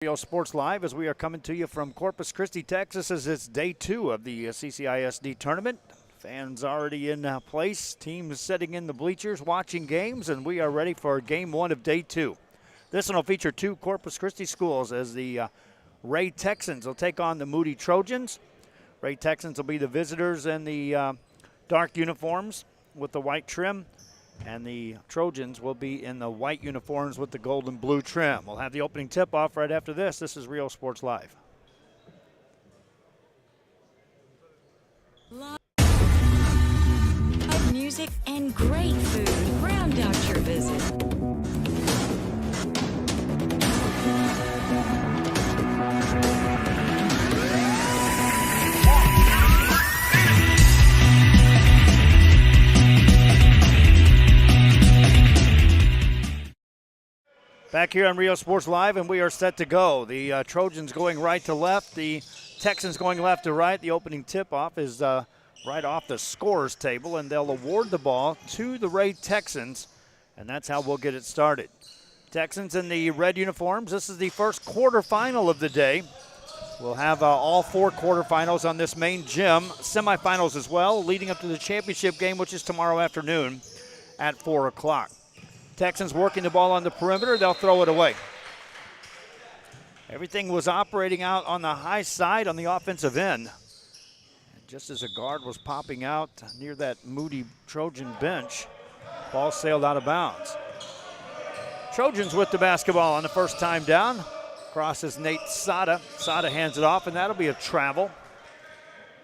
Rio Sports Live as we are coming to you from Corpus Christi, Texas, as it's day 2 of the CCISD tournament. Fans already in place, teams sitting in the bleachers watching games, and we are ready for game 1 of day 2. This one will feature 2 Corpus Christi schools as the Ray Texans will take on the Moody Trojans. Ray Texans will be the visitors in the dark uniforms with the white trim, and the Trojans will be in the white uniforms with the gold and blue trim. We'll have the opening tip-off right after this. This is Rio Sports Live. Live music and great food round out your visit. Back here on Rio Sports Live, and we are set to go. The Trojans going right to left, the Texans going left to right. The opening tip-off is right off the scorer's table, and they'll award the ball to the Ray Texans, and that's how we'll get it started. Texans in the red uniforms. This is the first quarterfinal of the day. We'll have all 4 quarterfinals on this main gym, semifinals as well, leading up to the championship game, which is tomorrow afternoon at 4 o'clock. Texans working the ball on the perimeter. They'll throw it away. Everything was operating out on the high side on the offensive end. And just as a guard was popping out near that Moody Trojan bench, ball sailed out of bounds. Trojans with the basketball on the first time down. Crosses Nate Sada. Sada hands it off, and that'll be a travel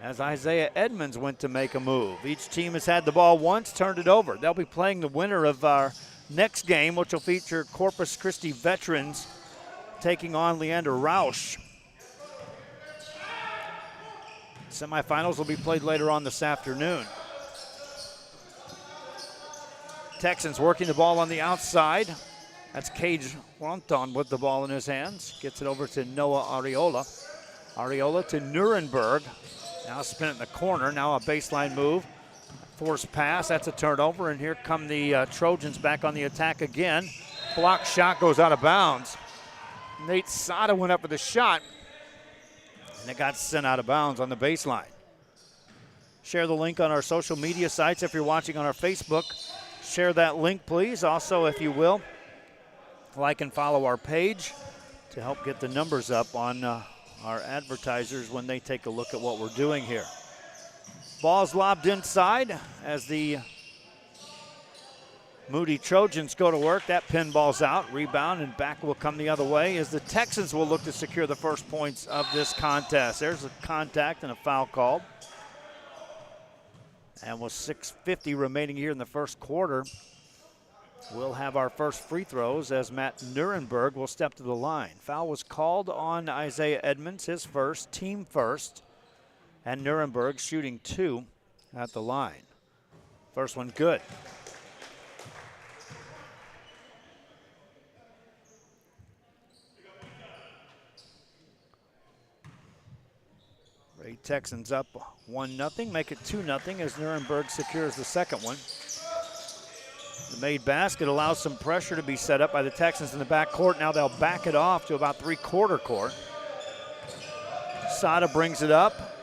as Isaiah Edmonds went to make a move. Each team has had the ball once, turned it over. They'll be playing the winner of our next game, which will feature Corpus Christi veterans taking on Leander Roush. Semifinals will be played later on this afternoon. Texans working the ball on the outside. That's Cage Wonton with the ball in his hands. Gets it over to Noah Areola. Areola to Nuremberg. Now spin it in the corner. Now a baseline move. Forced pass, that's a turnover, and here come the Trojans back on the attack again. Block shot goes out of bounds. Nate Sada went up with a shot, and it got sent out of bounds on the baseline. Share the link on our social media sites if you're watching on our Facebook. Share that link, please. Also, if you will, like and follow our page to help get the numbers up on our advertisers when they take a look at what we're doing here. Ball's lobbed inside as the Moody Trojans go to work. That pin ball's out. Rebound and back will come the other way as the Texans will look to secure the first points of this contest. There's a contact and a foul called. And with 6:50 remaining here in the first quarter, we'll have our first free throws as Matt Nuremberg will step to the line. Foul was called on Isaiah Edmonds, his first, team first. And Nuremberg shooting 2 at the line. First one good. Ray Texans up 1-0, make it 2-0 as Nuremberg secures the second one. The made basket allows some pressure to be set up by the Texans in the backcourt. Now they'll back it off to about three-quarter court. Sada brings it up.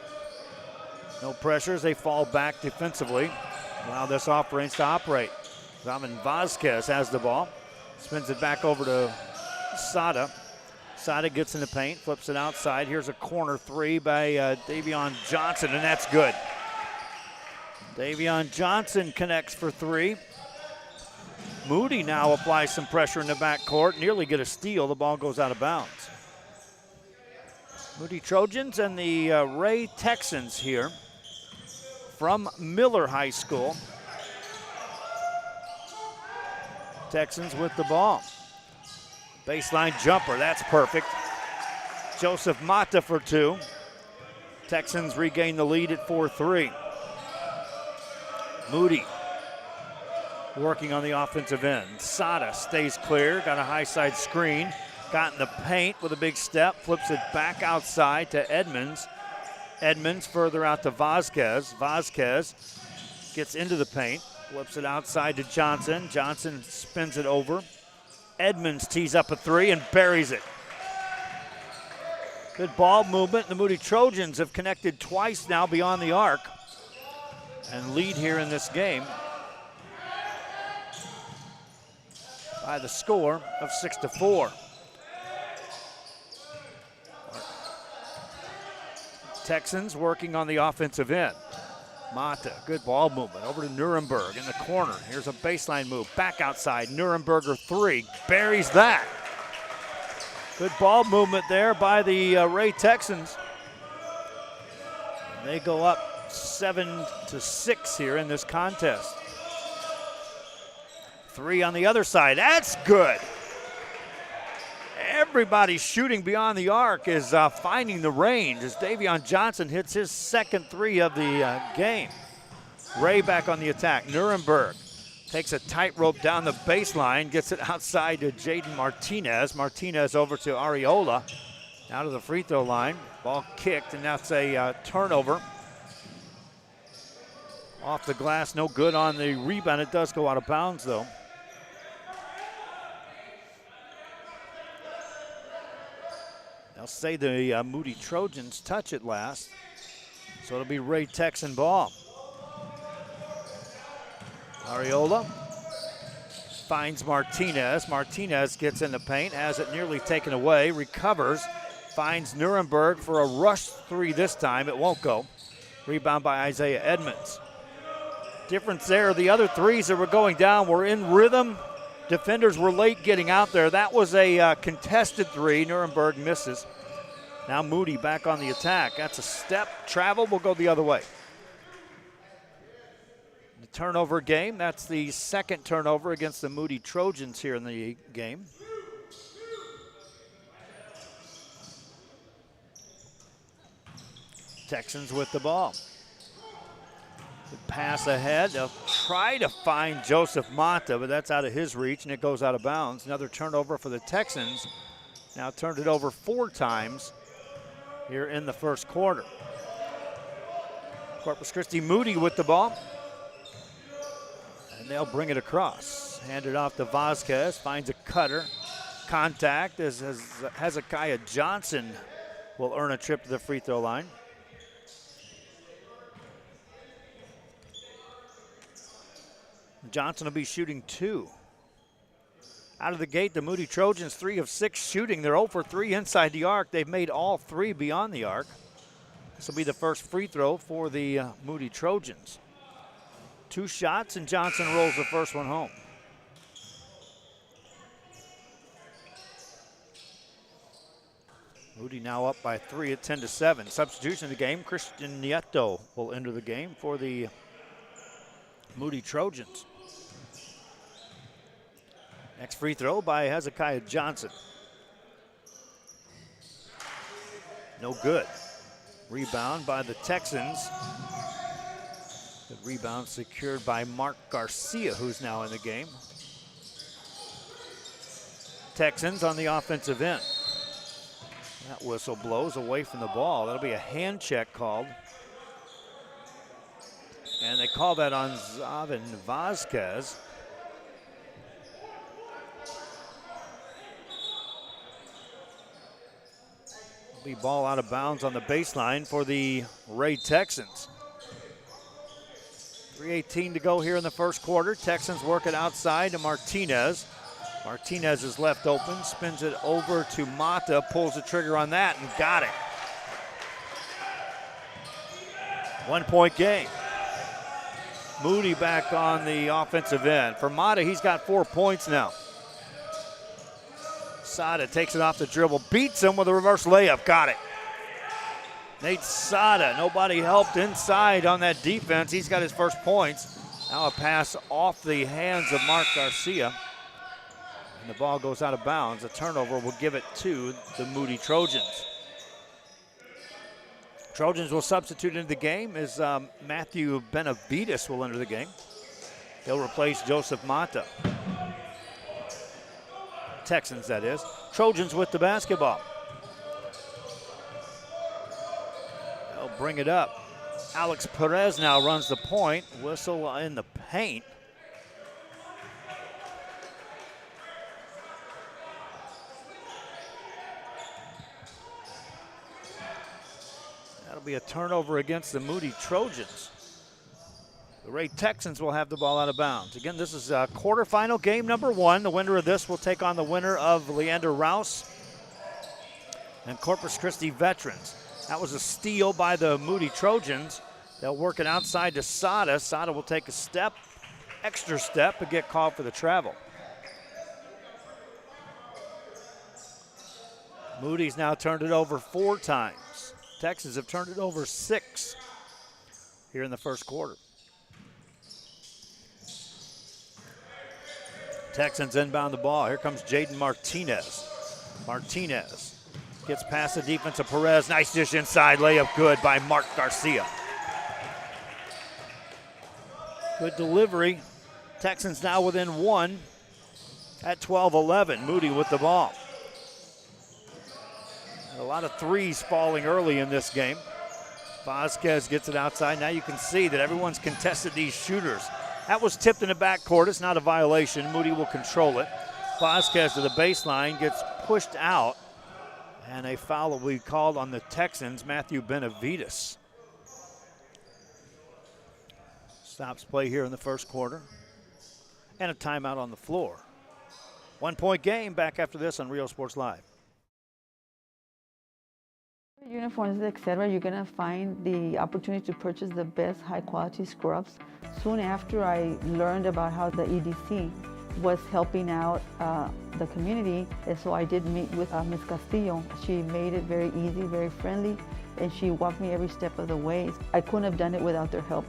No pressure as they fall back defensively. Allow this off-range to operate. Raman Vazquez has the ball. Spins it back over to Sada. Sada gets in the paint, flips it outside. Here's a corner 3 by Davion Johnson, and that's good. Davion Johnson connects for 3. Moody now applies some pressure in the backcourt. Nearly get a steal. The ball goes out of bounds. Moody Trojans and the Ray Texans here from Miller High School. Texans with the ball. Baseline jumper, that's perfect. Joseph Mata for 2. Texans regain the lead at 4-3. Moody working on the offensive end. Sada stays clear, got a high side screen. Got in the paint with a big step, flips it back outside to Edmonds. Edmonds further out to Vazquez. Vazquez gets into the paint, flips it outside to Johnson. Johnson spins it over. Edmonds tees up a 3 and buries it. Good ball movement. The Moody Trojans have connected twice now beyond the arc and lead here in this game by the score of 6-4. Texans working on the offensive end. Mata, good ball movement over to Nuremberg in the corner. Here's a baseline move, back outside. Nuremberger 3, buries that. Good ball movement there by the Ray Texans. And they go up 7-6 here in this contest. 3 on the other side, that's good. Everybody shooting beyond the arc is finding the range as Davion Johnson hits his second 3 of the game. Ray back on the attack. Nuremberg takes a tightrope down the baseline, gets it outside to Jaden Martinez. Martinez over to Areola. Out of the free throw line. Ball kicked, and that's a turnover. Off the glass, no good on the rebound. It does go out of bounds, though. They'll say the Moody Trojans touch it last. So it'll be Ray Texan ball. Areola finds Martinez. Martinez gets in the paint, has it nearly taken away, recovers, finds Nuremberg for a rush 3 this time. It won't go. Rebound by Isaiah Edmonds. Difference there, the other 3s that were going down were in rhythm. Defenders were late getting out there. That was a contested 3. Nuremberg misses. Now Moody back on the attack. That's a step. Travel will go the other way. The turnover game. That's the second turnover against the Moody Trojans here in the game. Texans with the ball. The pass ahead. They'll try to find Joseph Mata, but that's out of his reach, and it goes out of bounds. Another turnover for the Texans. Now turned it over 4 times here in the first quarter. Corpus Christi Moody with the ball. And they'll bring it across. Hand it off to Vasquez, finds a cutter. Contact as Hezekiah Johnson will earn a trip to the free throw line. Johnson will be shooting 2. Out of the gate, the Moody Trojans 3 of 6 shooting. They're 0 for 3 inside the arc. They've made all 3 beyond the arc. This will be the first free throw for the Moody Trojans. 2 shots, and Johnson rolls the first one home. Moody now up by 3 at 10-7. Substitution in the game, Christian Nieto will enter the game for the Moody Trojans. Next free throw by Hezekiah Johnson. No good. Rebound by the Texans. The rebound secured by Mark Garcia, who's now in the game. Texans on the offensive end. That whistle blows away from the ball. That'll be a hand check called. And they call that on Zavin Vasquez. Be ball out of bounds on the baseline for the Ray Texans. 3:18 to go here in the first quarter. Texans work it outside to Martinez. Martinez is left open, spins it over to Mata, pulls the trigger on that and got it. 1 point game. Moody back on the offensive end. For Mata, he's got 4 points now. Sada takes it off the dribble, beats him with a reverse layup, got it. Nate Sada, nobody helped inside on that defense. He's got his first points. Now a pass off the hands of Mark Garcia. And the ball goes out of bounds. A turnover will give it to the Moody Trojans. Trojans will substitute into the game as Matthew Benavides will enter the game. He'll replace Joseph Mata. Texans, that is. Trojans with the basketball. They'll bring it up. Alex Perez now runs the point. Whistle in the paint. That'll be a turnover against the Moody Trojans. The Ray Texans will have the ball out of bounds. Again, this is quarterfinal game number 1. The winner of this will take on the winner of Leander Rouse and Corpus Christi Veterans. That was a steal by the Moody Trojans. They'll work it outside to Sada. Sada will take a step, extra step, and get called for the travel. Moody's now turned it over 4 times. Texans have turned it over 6 here in the first quarter. Texans inbound the ball. Here comes Jaden Martinez. Martinez gets past the defense of Perez. Nice dish inside. Layup good by Mark Garcia. Good delivery. Texans now within 1 at 12-11. Moody with the ball. A lot of threes falling early in this game. Vasquez gets it outside. Now you can see that everyone's contested these shooters. That was tipped in the backcourt. It's not a violation. Moody will control it. Vasquez to the baseline, gets pushed out, and a foul will be called on the Texans, Matthew Benavides. Stops play here in the first quarter. And a timeout on the floor. 1-point game. Back after this on Real Sports Live. Uniforms, etc., you're going to find the opportunity to purchase the best high-quality scrubs. Soon after I learned about how the EDC was helping out the community, and so I did meet with Ms. Castillo. She made it very easy, very friendly, and she walked me every step of the way. I couldn't have done it without their help.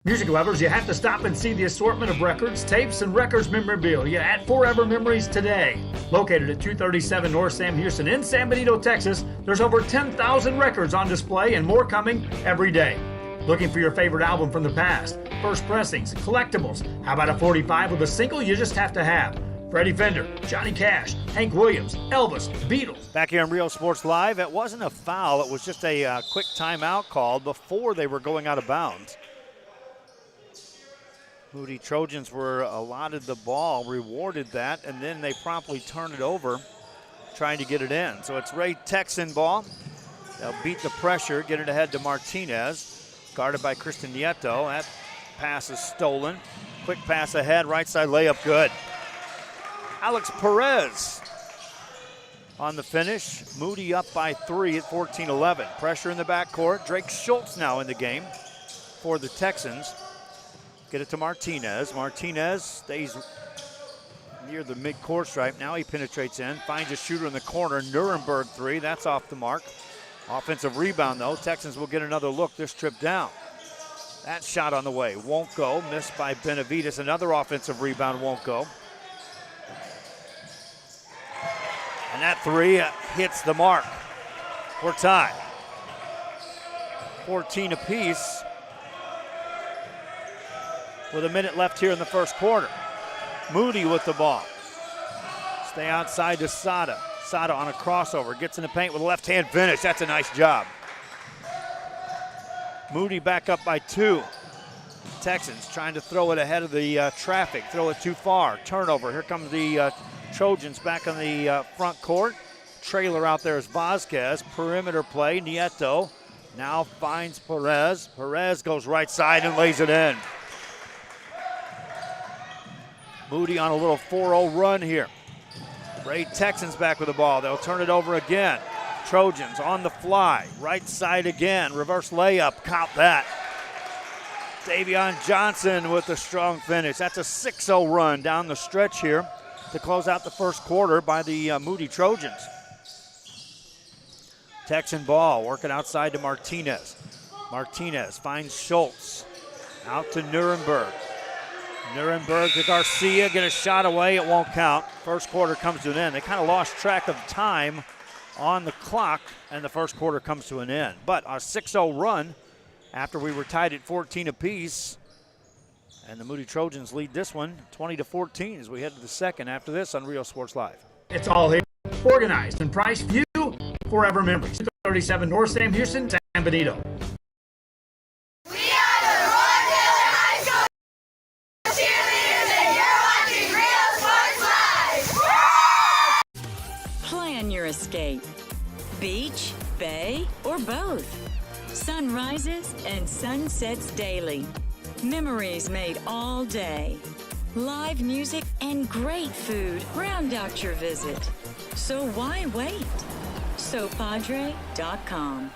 Music lovers, you have to stop and see the assortment of records, tapes, and records memorabilia at Forever Memories today. Located at 237 North Sam Houston in San Benito, Texas, there's over 10,000 records on display and more coming every day. Looking for your favorite album from the past, first pressings, collectibles. How about a 45 with a single you just have to have? Freddie Fender, Johnny Cash, Hank Williams, Elvis, Beatles. Back here on Real Sports Live, it wasn't a foul. It was just a quick timeout called before they were going out of bounds. Moody Trojans were allotted the ball, rewarded that, and then they promptly turned it over, trying to get it in. So it's Ray Texan ball. They'll beat the pressure, get it ahead to Martinez, guarded by Christian Nieto. That pass is stolen. Quick pass ahead, right side layup good. Alex Perez on the finish. Moody up by 3 at 14-11. Pressure in the backcourt. Drake Schultz now in the game for the Texans. Get it to Martinez. Martinez stays near the mid-court stripe. Now he penetrates in, finds a shooter in the corner. Nuremberg 3, that's off the mark. Offensive rebound though. Texans will get another look this trip down. That shot on the way, won't go. Missed by Benavides. Another offensive rebound won't go. And that 3 hits the mark. We're tied. 14 apiece. With a minute left here in the first quarter. Moody with the ball. Stay outside to Sada. Sada on a crossover. Gets in the paint with a left-hand finish. That's a nice job. Moody back up by 2. Texans trying to throw it ahead of the traffic. Throw it too far. Turnover. Here comes the Trojans back on the front court. Trailer out there is Vasquez. Perimeter play. Nieto now finds Perez. Perez goes right side and lays it in. Moody on a little 4-0 run here. Ray Texans back with the ball. They'll turn it over again. Trojans on the fly. Right side again. Reverse layup. Count that. Davion Johnson with a strong finish. That's a 6-0 run down the stretch here to close out the first quarter by the Moody Trojans. Texan ball working outside to Martinez. Martinez finds Schultz. Out to Nuremberg. Nuremberg to Garcia, get a shot away, it won't count. First quarter comes to an end. They kind of lost track of time on the clock, and the first quarter comes to an end. But our 6-0 run, after we were tied at 14 apiece, and the Moody Trojans lead this one 20-14 as we head to the second after this on Real Sports Live. It's all here, organized and priced for you. Forever Memories, 37 North Sam Houston, San Benito. Plan your your escape? Beach, bay, or both? Sunrises and sunsets daily. Memories made all day. Live music and great food round out your visit. So why wait? SoPadre.com.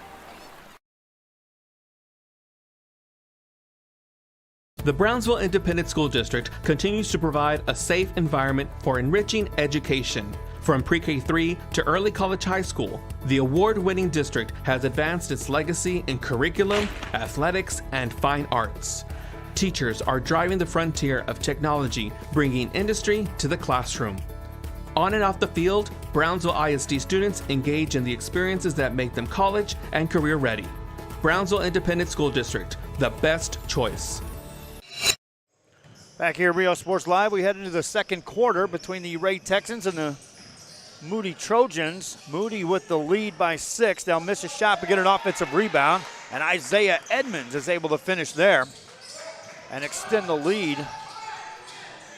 The Brownsville Independent School District continues to provide a safe environment for enriching education. From pre-K-3 to early college high school, the award-winning district has advanced its legacy in curriculum, athletics, and fine arts. Teachers are driving the frontier of technology, bringing industry to the classroom. On and off the field, Brownsville ISD students engage in the experiences that make them college and career ready. Brownsville Independent School District, the best choice. Back here at Rio Sports Live, we head into the second quarter between the Ray Texans and the Moody Trojans. Moody with the lead by 6. They'll miss a shot but get an offensive rebound. And Isaiah Edmonds is able to finish there and extend the lead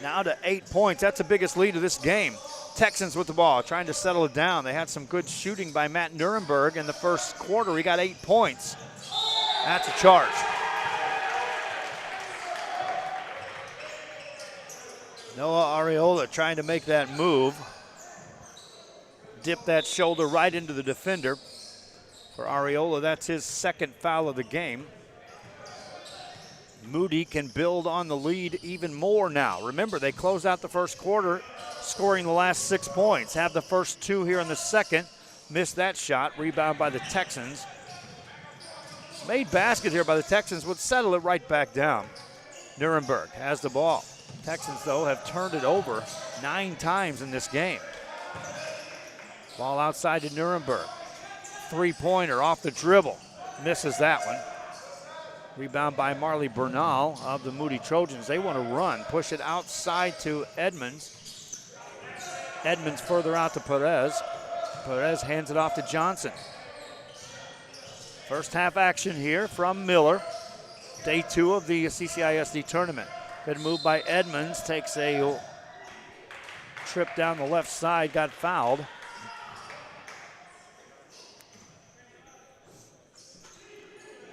now to 8 points. That's the biggest lead of this game. Texans with the ball, trying to settle it down. They had some good shooting by Matt Nuremberg in the first quarter. He got 8 points. That's a charge. Noah Areola trying to make that move. Dip that shoulder right into the defender. For Areola, that's his second foul of the game. Moody can build on the lead even more now. Remember, they closed out the first quarter, scoring the last 6 points. Have the first 2 here in the second. Missed that shot. Rebound by the Texans. Made basket here by the Texans would settle it right back down. Nuremberg has the ball. Texans, though, have turned it over 9 times in this game. Ball outside to Nuremberg. Three-pointer off the dribble. Misses that one. Rebound by Marley Bernal of the Moody Trojans. They want to run. Push it outside to Edmonds. Edmonds further out to Perez. Perez hands it off to Johnson. First half action here from Miller. Day 2 of the CCISD tournament. Good move by Edmonds. Takes a trip down the left side. Got fouled.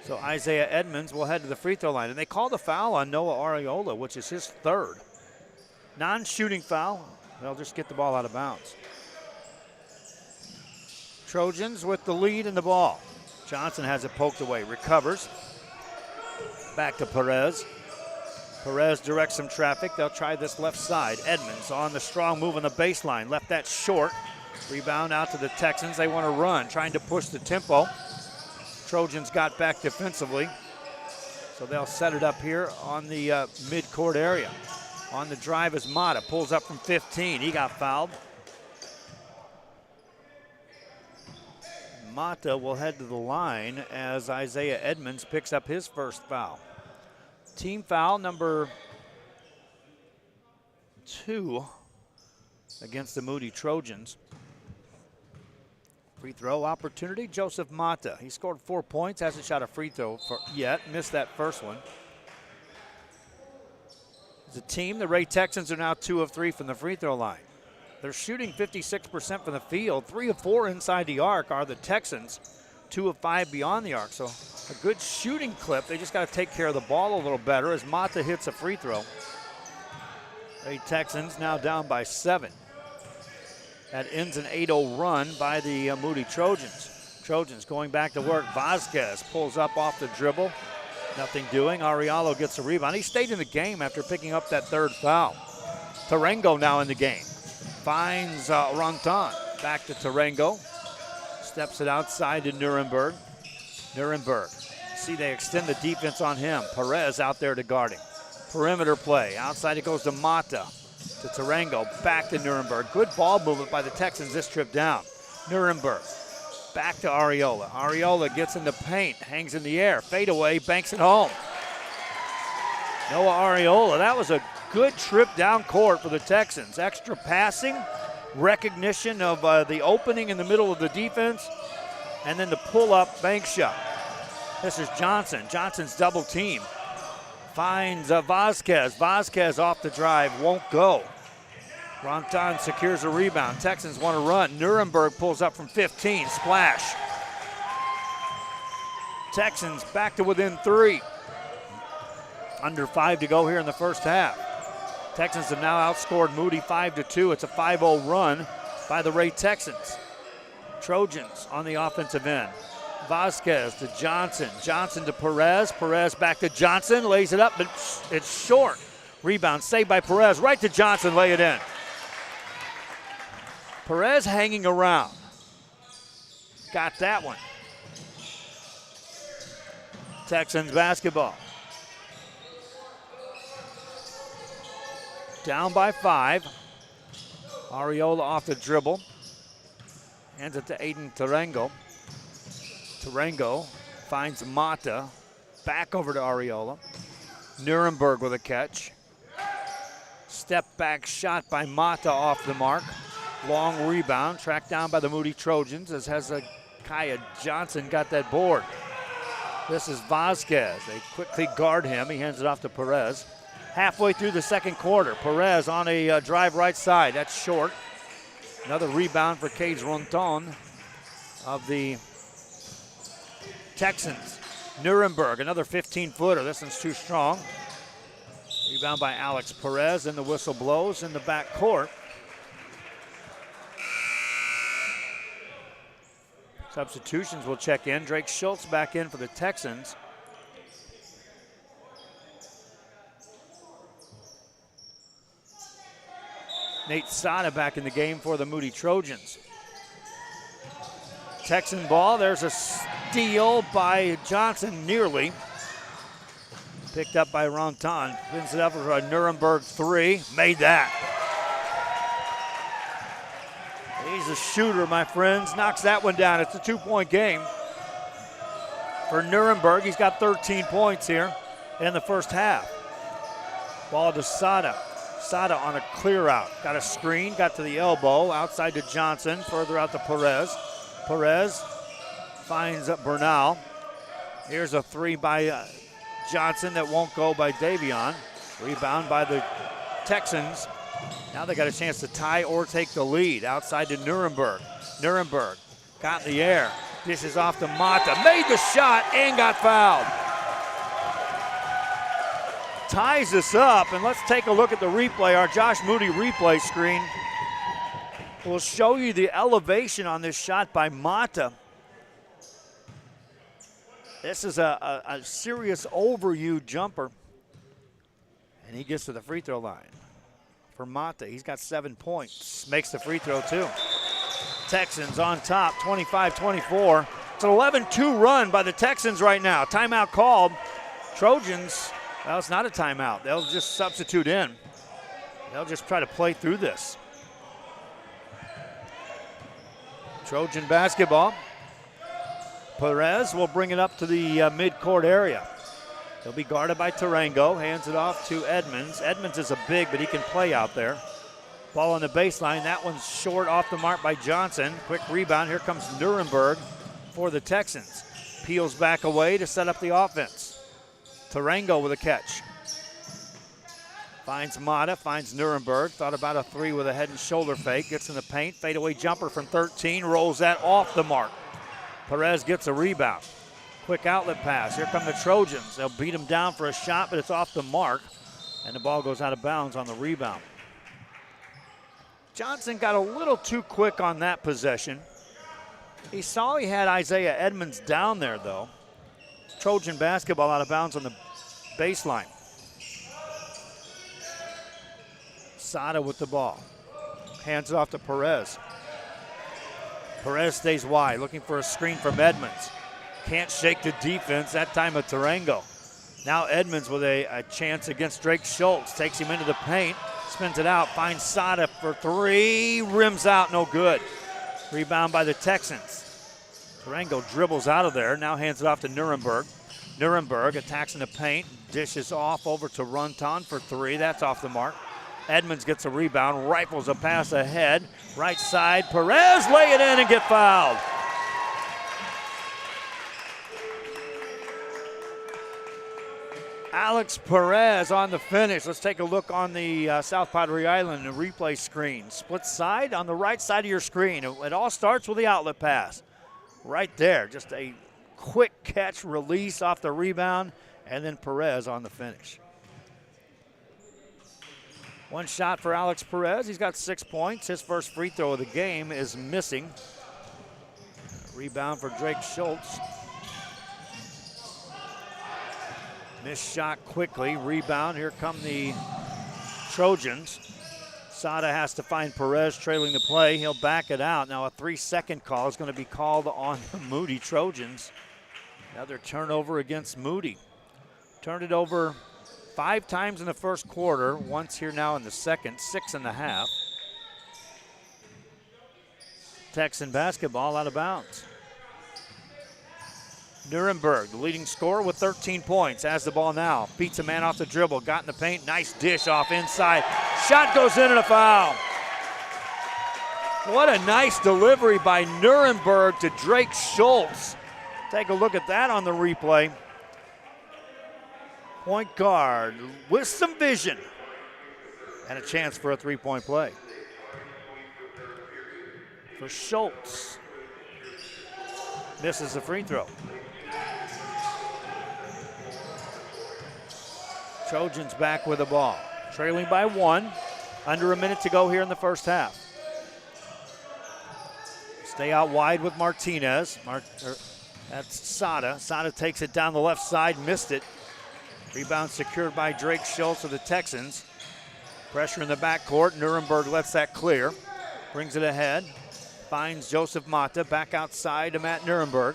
So Isaiah Edmonds will head to the free throw line. And they called a foul on Noah Areola, which is his 3rd. Non-shooting foul. They'll just get the ball out of bounds. Trojans with the lead in the ball. Johnson has it poked away. Recovers. Back to Perez. Perez directs some traffic. They'll try this left side. Edmonds on the strong move on the baseline. Left that short. Rebound out to the Texans. They want to run, trying to push the tempo. Trojans got back defensively. So they'll set it up here on the midcourt area. On the drive is Mata. Pulls up from 15. He got fouled. Mata will head to the line as Isaiah Edmonds picks up his first foul. Team foul number 2 against the Moody Trojans. Free throw opportunity, Joseph Mata. He scored 4 points, hasn't shot a free throw yet, missed that first one. As a team, the Ray Texans are now 2 of 3 from the free throw line. They're shooting 56% from the field. 3 of 4 inside the arc are the Texans. 2 of 5 beyond the arc. So a good shooting clip. They just got to take care of the ball a little better as Mata hits a free throw. Ray Texans now down by 7. That ends an 8-0 run by the Moody Trojans. Trojans going back to work. Vasquez pulls up off the dribble. Nothing doing. Areola gets a rebound. He stayed in the game after picking up that 3rd foul. Tarango now in the game. Finds Rantan. Back to Tarango. Steps it outside to Nuremberg. Nuremberg. See, they extend the defense on him. Perez out there to guard him. Perimeter play. Outside it goes to Mata. To Tarango. Back to Nuremberg. Good ball movement by the Texans this trip down. Nuremberg. Back to Areola. Areola gets in the paint. Hangs in the air. Fade away. Banks it home. Noah Areola. That was a good trip down court for the Texans. Extra passing. Recognition of the opening in the middle of the defense. And then the pull-up bank shot. This is Johnson. Johnson's double team. Finds Vasquez. Vasquez off the drive. Won't go. Ronton secures a rebound. Texans want to run. Nuremberg pulls up from 15. Splash. Texans back to within 3. Under 5 to go here in the first half. Texans have now outscored Moody 5-2. It's a 5-0 run by the Ray Texans. Trojans on the offensive end. Vasquez to Johnson. Johnson to Perez. Perez back to Johnson. Lays it up, but it's short. Rebound saved by Perez. Right to Johnson. Lay it in. Perez hanging around. Got that one. Texans basketball. Down by 5. Ariola off the dribble. Hands it to Aiden Tarango. Tarango finds Mata. Back over to Ariola. Nuremberg with a catch. Step back shot by Mata off the mark. Long rebound, tracked down by the Moody Trojans as Hezekiah Johnson got that board. This is Vasquez. They quickly guard him. He hands it off to Perez. Halfway through the second quarter, Perez on a drive right side. That's short. Another rebound for Cage Ronton of the Texans. Nuremberg, another 15-footer. This one's too strong. Rebound by Alex Perez, and the whistle blows in the back court. Substitutions will check in. Drake Schultz back in for the Texans. Nate Sada back in the game for the Moody Trojans. Texan ball. There's a steal by Johnson, nearly. Picked up by Ronton. Spins it up for a Nuremberg 3. Made that. He's a shooter, my friends. Knocks that one down. It's a 2-point game for Nuremberg. He's got 13 points here in the first half. Ball to Sada. Sada on a clear out. Got a screen, got to the elbow. Outside to Johnson, further out to Perez. Perez finds Bernal. Here's a 3 by Johnson that won't go by Davion. Rebound by the Texans. Now they got a chance to tie or take the lead. Outside to Nuremberg. Nuremberg got in the air. Dishes off to Mata. Made the shot and got fouled. Ties us up, and let's take a look at the replay. Our Josh Moody replay screen will show you the elevation on this shot by Mata. This is a serious overused jumper, and he gets to the free throw line. For Mata, he's got 7 points. Makes the free throw too. Texans on top, 25-24. It's an 11-2 run by the Texans right now. Timeout called. Trojans, well, it's not a timeout. They'll just substitute in. They'll just try to play through this. Trojan basketball. Perez will bring it up to the midcourt area. He'll be guarded by Tarango. Hands it off to Edmonds. Edmonds is a big, but he can play out there. Ball on the baseline. That one's short, off the mark by Johnson. Quick rebound. Here comes Nuremberg for the Texans. Peels back away to set up the offense. Tarango with a catch. Finds Mata, finds Nuremberg. Thought about a 3 with a head and shoulder fake. Gets in the paint. Fadeaway jumper from 13. Rolls that off the mark. Perez gets a rebound. Quick outlet pass. Here come the Trojans. They'll beat him down for a shot, but it's off the mark. And the ball goes out of bounds on the rebound. Johnson got a little too quick on that possession. He saw he had Isaiah Edmonds down there, though. Trojan basketball out of bounds on the baseline. Sada with the ball. Hands it off to Perez. Perez stays wide, looking for a screen from Edmonds. Can't shake the defense, that time of Tarango. Now Edmonds with a chance against Drake Schultz. Takes him into the paint, spins it out, finds Sada for 3. Rims out, no good. Rebound by the Texans. Tarango dribbles out of there, now hands it off to Nuremberg. Nuremberg attacks in the paint, dishes off over to Runton for 3. That's off the mark. Edmonds gets a rebound, rifles a pass ahead. Right side, Perez, lay it in and get fouled. Alex Perez on the finish. Let's take a look on the South Padre Island replay screen. Split side on the right side of your screen. It all starts with the outlet pass. Right there, just a quick catch release off the rebound, and then Perez on the finish. One shot for Alex Perez. He's got 6 points. His first free throw of the game is missing. Rebound for Drake Schultz. Missed shot quickly. Rebound. Here come the Trojans. Sada has to find Perez trailing the play. He'll back it out. Now a 3-second call is going to be called on the Moody Trojans. Another turnover against Moody. Turned it over 5 times in the first quarter. Once here now in the second. 6.5. Texan basketball out of bounds. Nuremberg, the leading scorer with 13 points, has the ball now. Beats a man off the dribble, got in the paint, nice dish off inside. Shot goes in and a foul. What a nice delivery by Nuremberg to Drake Schultz. Take a look at that on the replay. Point guard with some vision and a chance for a three-point play. For Schultz. Misses the free throw. Trojans back with the ball. Trailing by 1. Under a minute to go here in the first half. Stay out wide with Martinez. That's Sada. Sada takes it down the left side, missed it. Rebound secured by Drake Schultz of the Texans. Pressure in the backcourt. Nuremberg lets that clear. Brings it ahead. Finds Joseph Mata back outside to Matt Nuremberg.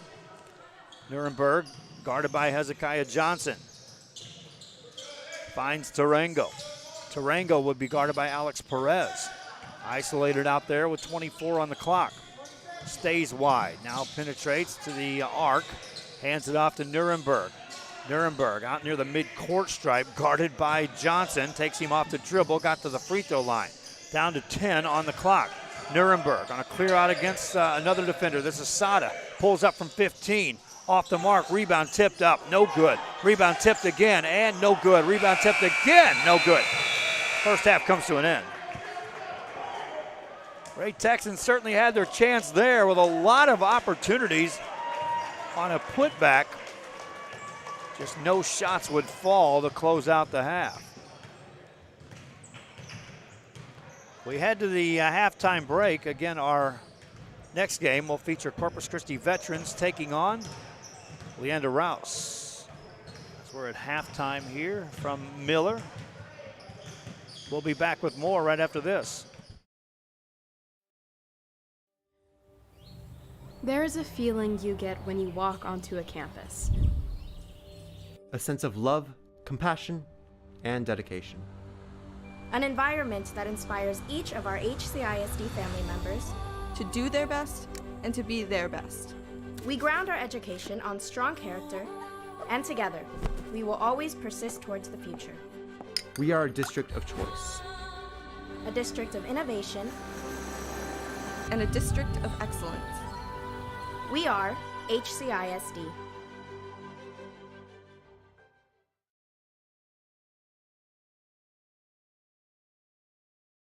Nuremberg guarded by Hezekiah Johnson. Finds Tarango. Tarango would be guarded by Alex Perez. Isolated out there with 24 on the clock. Stays wide. Now penetrates to the arc. Hands it off to Nuremberg. Nuremberg out near the mid-court stripe, guarded by Johnson. Takes him off the dribble, got to the free throw line. Down to 10 on the clock. Nuremberg on a clear out against another defender. This is Sada. Pulls up from 15. Off the mark. Rebound tipped up. No good. Rebound tipped again and no good. Rebound tipped again. No good. First half comes to an end. Great Texans certainly had their chance there with a lot of opportunities on a putback. Just no shots would fall to close out the half. We head to the halftime break. Again, our next game will feature Corpus Christi veterans taking on Leander Rouse. As we're at halftime here from Miller. We'll be back with more right after this. There is a feeling you get when you walk onto a campus. A sense of love, compassion, and dedication. An environment that inspires each of our HCISD family members to do their best and to be their best. We ground our education on strong character, and together, we will always persist towards the future. We are a district of choice. A district of innovation. And a district of excellence. We are HCISD.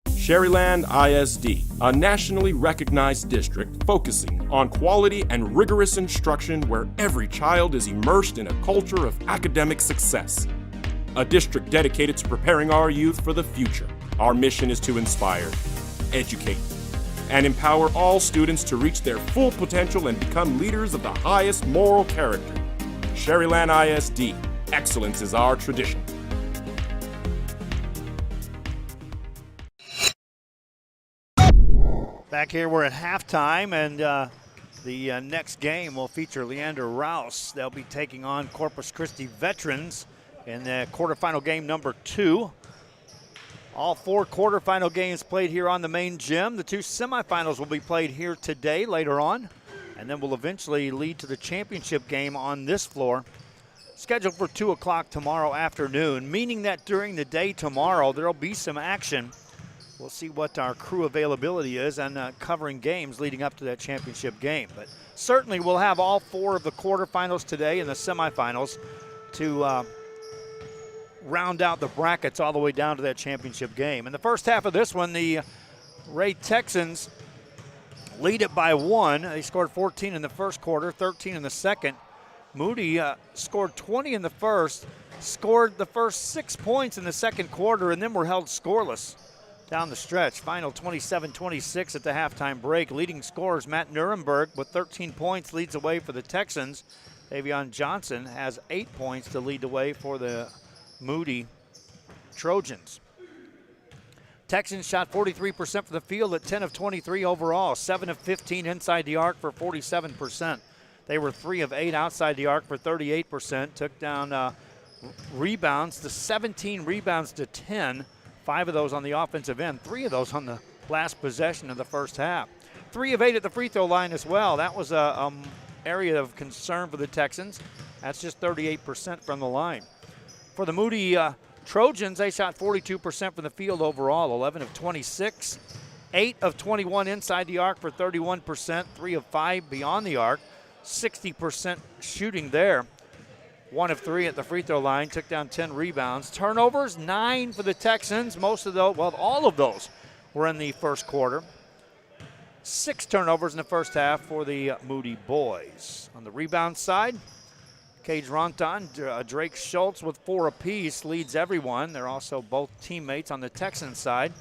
Sherryland ISD, a nationally recognized district focusing on quality and rigorous instruction where every child is immersed in a culture of academic success. A district dedicated to preparing our youth for the future. Our mission is to inspire, educate, and empower all students to reach their full potential and become leaders of the highest moral character. Sherryland ISD, excellence is our tradition. Back here, we're at halftime, and the next game will feature Leander Rouse. They'll be taking on Corpus Christi veterans in the quarterfinal game number 2. All 4 quarterfinal games played here on the main gym. The 2 semifinals will be played here today, later on, and then will eventually lead to the championship game on this floor, scheduled for 2 o'clock tomorrow afternoon, meaning that during the day tomorrow, there'll be some action. We'll see what our crew availability is and covering games leading up to that championship game. But certainly we'll have all 4 of the quarterfinals today and the semifinals to round out the brackets all the way down to that championship game. In the first half of this one, the Ray Texans lead it by 1. They scored 14 in the first quarter, 13 in the second. Moody scored 20 in the first, scored the first 6 points in the second quarter, and then were held scoreless down the stretch. Final 27-26 at the halftime break. Leading scorers Matt Nuremberg with 13 points leads the way for the Texans. Davion Johnson has 8 points to lead the way for the Moody Trojans. Texans shot 43% from the field at 10 of 23 overall, 7 of 15 inside the arc for 47%. They were 3 of 8 outside the arc for 38%. Took down rebounds to 17 rebounds to 10. 5 of those on the offensive end, 3 of those on the last possession of the first half. 3 of 8 at the free throw line as well. That was a area of concern for the Texans. That's just 38% from the line. For the Moody Trojans, they shot 42% from the field overall, 11 of 26, 8 of 21 inside the arc for 31%, 3 of 5 beyond the arc, 60% shooting there. 1 of 3 at the free throw line, took down 10 rebounds. Turnovers, 9 for the Texans. Most of those, well, all of those were in the first quarter. 6 turnovers in the first half for the Moody boys. On the rebound side, Cage Ronton, Drake Schultz with 4 apiece leads everyone. They're also both teammates on the Texans side.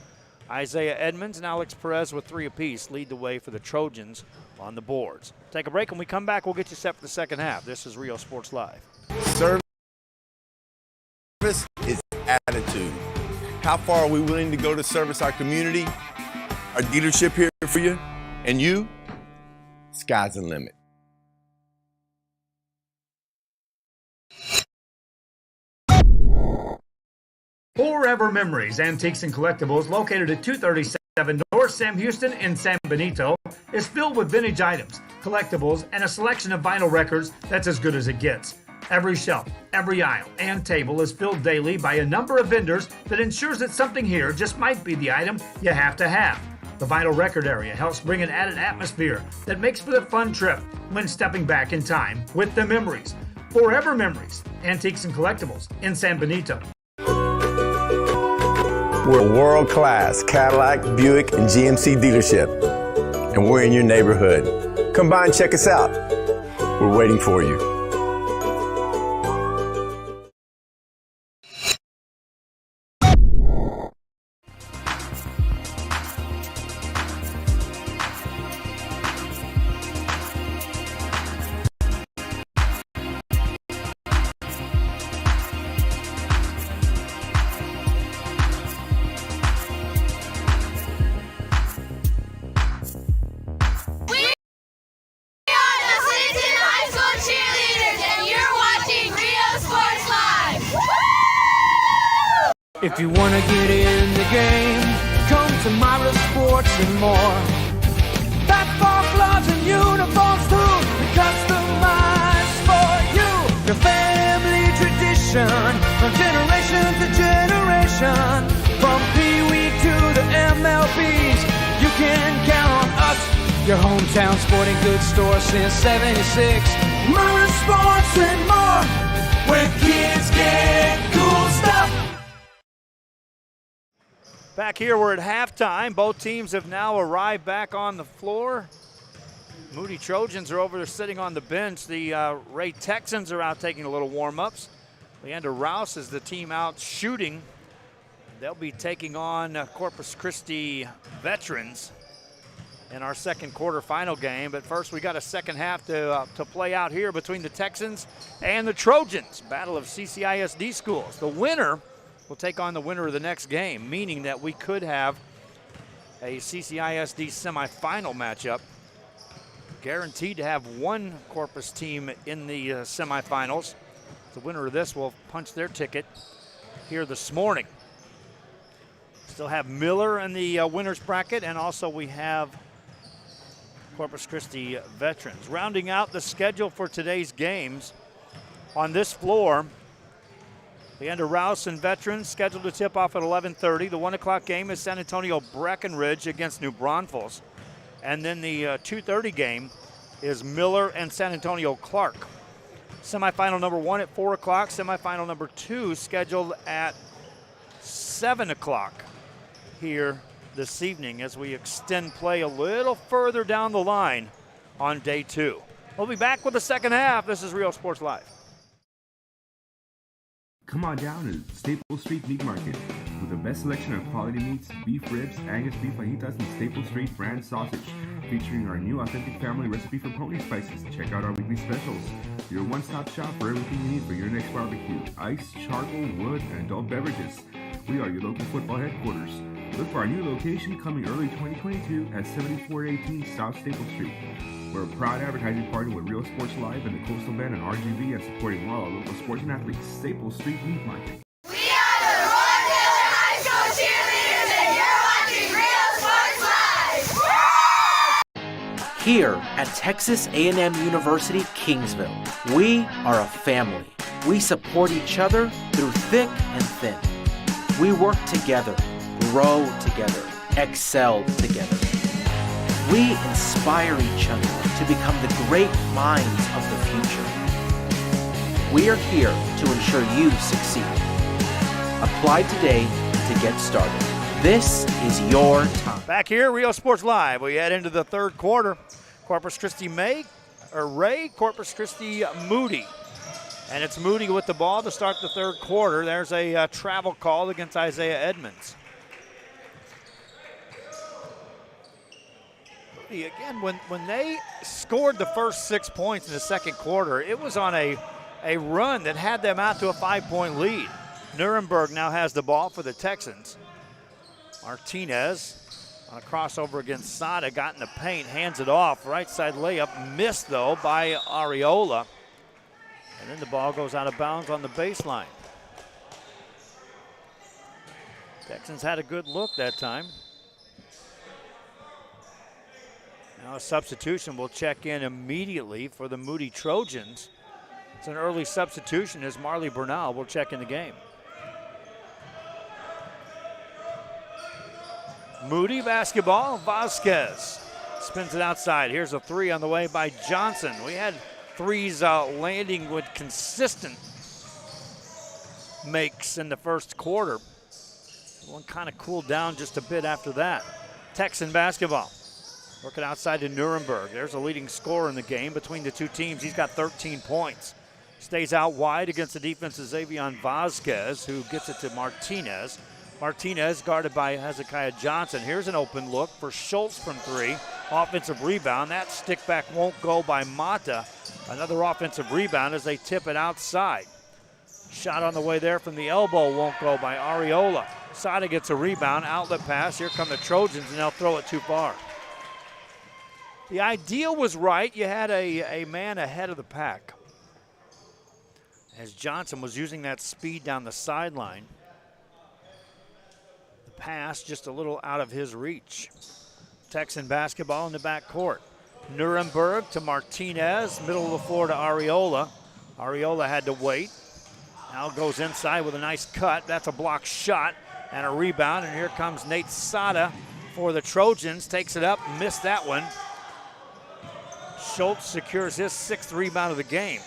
Isaiah Edmonds and Alex Perez with 3 apiece lead the way for the Trojans on the boards. Take a break. When we come back, we'll get you set for the second half. This is Rio Sports Live. Service is attitude. How far are we willing to go to service our community, our dealership here for you, and you? Sky's the limit. Forever Memories, Antiques and Collectibles, located at 237 North Sam Houston in San Benito, is filled with vintage items, collectibles, and a selection of vinyl records that's as good as it gets. Every shelf, every aisle, and table is filled daily by a number of vendors that ensures that something here just might be the item you have to have. The vinyl record area helps bring an added atmosphere that makes for the fun trip when stepping back in time with the memories. Forever Memories, Antiques and Collectibles in San Benito. We're a world-class Cadillac, Buick, and GMC dealership, and we're in your neighborhood. Come by and check us out. We're waiting for you. If you want to get in the game, come to Myra Sports and more. Basketball gloves and uniforms too, customized for you. Your family tradition, from generation to generation. From Pee Wee to the MLBs, you can count on us. Your hometown sporting goods store since '76. Myra Sports and more, where kids get cool stuff. Back here, we're at halftime. Both teams have now arrived back on the floor. Moody Trojans are over there sitting on the bench. The Ray Texans are out taking a little warm-ups. Leander Rouse is the team out shooting. They'll be taking on Corpus Christi veterans in our second quarterfinal game. But first, we got a second half to play out here between the Texans and the Trojans. Battle of CCISD schools. The winner will take on the winner of the next game, meaning that we could have a CCISD semifinal matchup. Guaranteed to have one Corpus team in the semifinals. The winner of this will punch their ticket here this morning. Still have Miller in the winner's bracket, and also we have Corpus Christi veterans. Rounding out the schedule for today's games on this floor, Leander Rouse and veterans scheduled to tip off at 11:30. The 1 o'clock game is San Antonio Breckenridge against New Braunfels. And then the 2:30 game is Miller and San Antonio Clark. Semifinal number 1 at 4 o'clock. Semifinal number 2 scheduled at 7 o'clock here this evening as we extend play a little further down the line on day 2. We'll be back with the second half. This is Real Sports Live. Come on down to Staple Street Meat Market with the best selection of quality meats, beef ribs, Angus beef fajitas, and Staple Street brand sausage, featuring our new authentic family recipe for pony spices. Check out our weekly specials. Your one-stop shop for everything you need for your next barbecue: ice, charcoal, wood, and adult beverages. We are your local football headquarters. Look for our new location coming early 2022 at 7418 South Staple Street. We're a proud advertising partner with Real Sports Live and the Coastal Band and RGV, and supporting all our local sports and athletes. Staple Street Meat Market. We are the Roy Miller High School cheerleaders, and you're watching Real Sports Live. Here at Texas A&M University, Kingsville, we are a family. We support each other through thick and thin. We work together, grow together, excel together. We inspire each other to become the great minds of the future. We are here to ensure you succeed. Apply today to get started. This is your time. Back here, Real Sports Live. We head into the third quarter. Corpus Christi Ray, Corpus Christi Moody. And it's Moody with the ball to start the third quarter. There's a travel call against Isaiah Edmonds. Again, when they scored the first 6 points in the second quarter, it was on a run that had them out to a 5-point lead. Nuremberg now has the ball for the Texans. Martinez on a crossover against Sada, got in the paint, hands it off. Right side layup, missed though by Ariola. And then the ball goes out of bounds on the baseline. Texans had a good look that time. Now a substitution will check in immediately for the Moody Trojans. It's an early substitution as Marley Bernal will check in the game. Moody basketball, Vasquez spins it outside. Here's a three on the way by Johnson. We had threes landing with consistent makes in the first quarter. One kind of cooled down just a bit after that. Texan basketball. Working outside to Nuremberg. There's a leading scorer in the game between the two teams. He's got 13 points. Stays out wide against the defense of Xavier Vasquez, who gets it to Martinez. Martinez guarded by Hezekiah Johnson. Here's an open look for Schultz from three. Offensive rebound. That stick back won't go by Mata. Another offensive rebound as they tip it outside. Shot on the way there from the elbow won't go by Ariola. Sada gets a rebound. Outlet pass. Here come the Trojans, and they'll throw it too far. The idea was right. You had a man ahead of the pack as Johnson was using that speed down the sideline. The pass just a little out of his reach. Texan basketball in the backcourt. Nuremberg to Martinez, middle of the floor to Ariola. Ariola had to wait. Now goes inside with a nice cut. That's a blocked shot and a rebound. And here comes Nate Sada for the Trojans. Takes it up, missed that one. Schultz secures his sixth rebound of the game.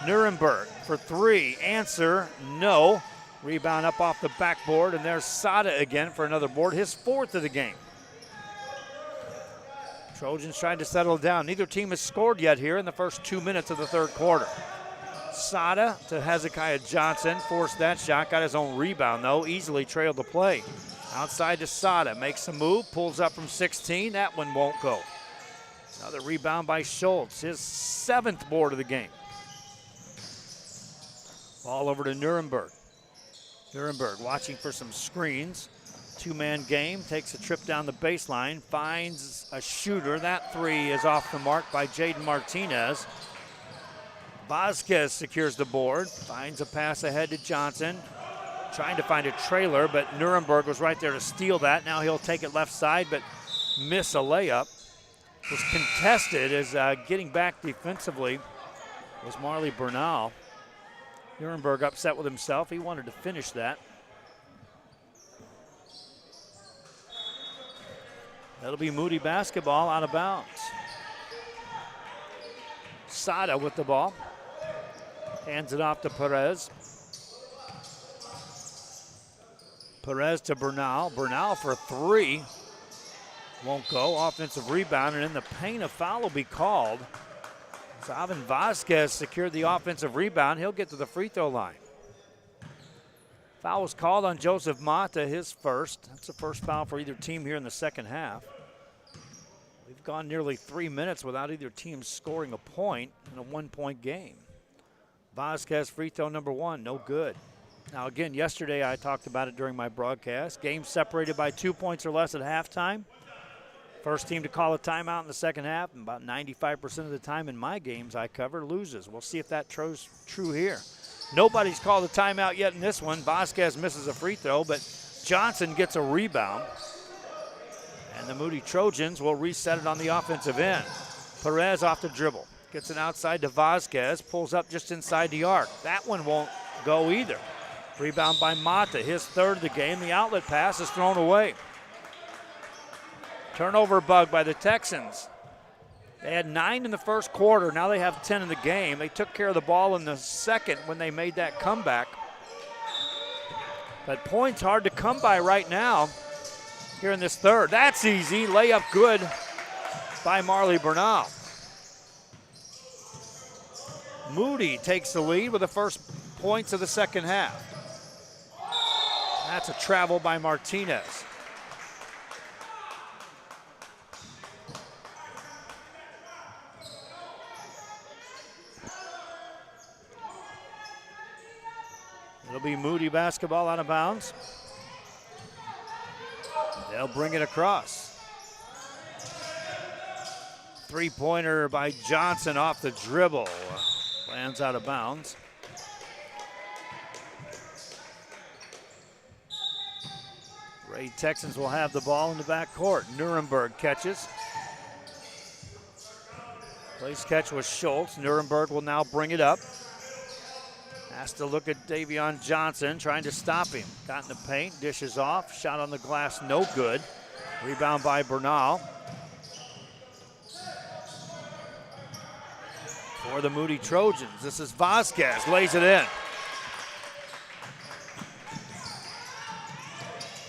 Nuremberg for three. Answer, no. Rebound up off the backboard, and there's Sada again for another board, his fourth of the game. Trojans trying to settle down. Neither team has scored yet here in the first 2 minutes of the third quarter. Sada to Hezekiah Johnson, forced that shot, got his own rebound though, easily trailed the play. Outside to Sada, makes a move, pulls up from 16, that one won't go. Another rebound by Schultz, his seventh board of the game. Ball over to Nuremberg. Nuremberg watching for some screens. Two-man game, takes a trip down the baseline, finds a shooter. That three is off the mark by Jaden Martinez. Vasquez secures the board, finds a pass ahead to Johnson. Trying to find a trailer, but Nuremberg was right there to steal that. Now he'll take it left side, but miss a layup. Was contested as getting back defensively was Marley Bernal. Nuremberg upset with himself. He wanted to finish that. That'll be Moody basketball out of bounds. Sada with the ball. Hands it off to Perez. Perez to Bernal. Bernal for three. Won't go. Offensive rebound, and in the paint, a foul will be called. Zavin Vasquez secured the offensive rebound. He'll get to the free throw line. Foul was called on Joseph Mata, his first. That's the first foul for either team here in the second half. We've gone nearly 3 minutes without either team scoring a point in a one-point game. Vasquez free throw number one, no good. Now again, yesterday I talked about it during my broadcast. Game separated by 2 points or less at halftime. First team to call a timeout in the second half, and about 95% of the time in my games I cover, loses. We'll see if that's true here. Nobody's called a timeout yet in this one. Vasquez misses a free throw, but Johnson gets a rebound. And the Moody Trojans will reset it on the offensive end. Perez off the dribble. Gets it outside to Vasquez, pulls up just inside the arc. That one won't go either. Rebound by Mata, his third of the game. The outlet pass is thrown away. Turnover bug by the Texans. They had 9 in the first quarter. Now they have 10 in the game. They took care of the ball in the second when they made that comeback. But points hard to come by right now here in this third. That's easy. Layup good by Marley Bernal. Moody takes the lead with the first points of the second half. That's a travel by Martinez. It'll be Moody basketball out of bounds. They'll bring it across. Three-pointer by Johnson off the dribble. Lands out of bounds. Ray Texans will have the ball in the backcourt. Nuremberg catches. Place catch was Schultz. Nuremberg will now bring it up. Has to look at Davion Johnson, trying to stop him. Got in the paint, dishes off, shot on the glass, no good. Rebound by Bernal. For the Moody Trojans, this is Vasquez, lays it in.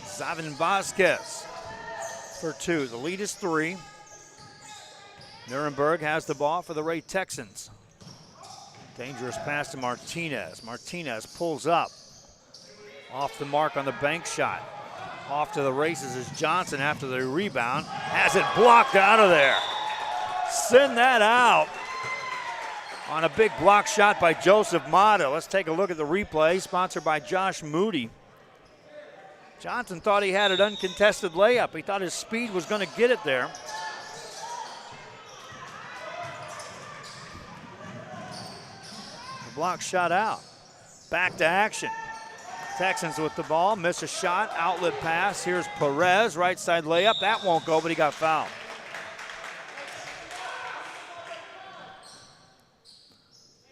Zavin Vasquez for two. The lead is 3. Nuremberg has the ball for the Ray Texans. Dangerous pass to Martinez. Martinez pulls up. Off the mark on the bank shot. Off to the races is Johnson after the rebound. Has it blocked out of there. Send that out on a big block shot by Joseph Mata. Let's take a look at the replay, sponsored by Josh Moody. Johnson thought he had an uncontested layup. He thought his speed was going to get it there. Block shot out. Back to action. Texans with the ball, miss a shot, outlet pass. Here's Perez, right side layup. That won't go, but he got fouled.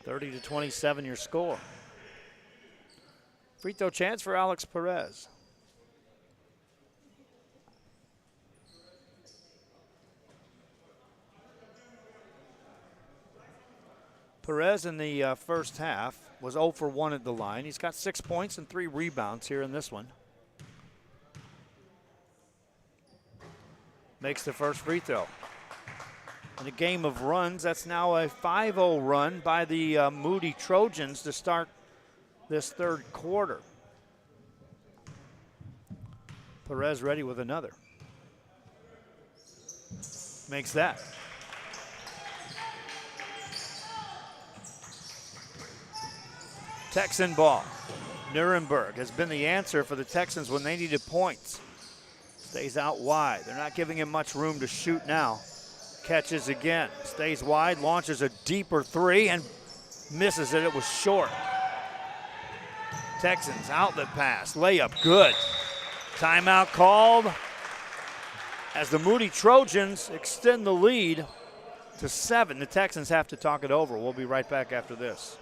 (30-27) your score. Free throw chance for Alex Perez. Perez in the first half was 0 for 1 at the line. He's got 6 points and 3 rebounds here in this one. Makes the first free throw. In a game of runs, that's now a 5-0 run by the Moody Trojans to start this third quarter. Perez ready with another. Makes that. Texan ball. Nuremberg has been the answer for the Texans when they needed points. Stays out wide. They're not giving him much room to shoot now. Catches again. Stays wide, launches a deeper three and misses it. It was short. Texans outlet pass. Layup good. Timeout called as the Moody Trojans extend the lead to 7. The Texans have to talk it over. We'll be right back after this.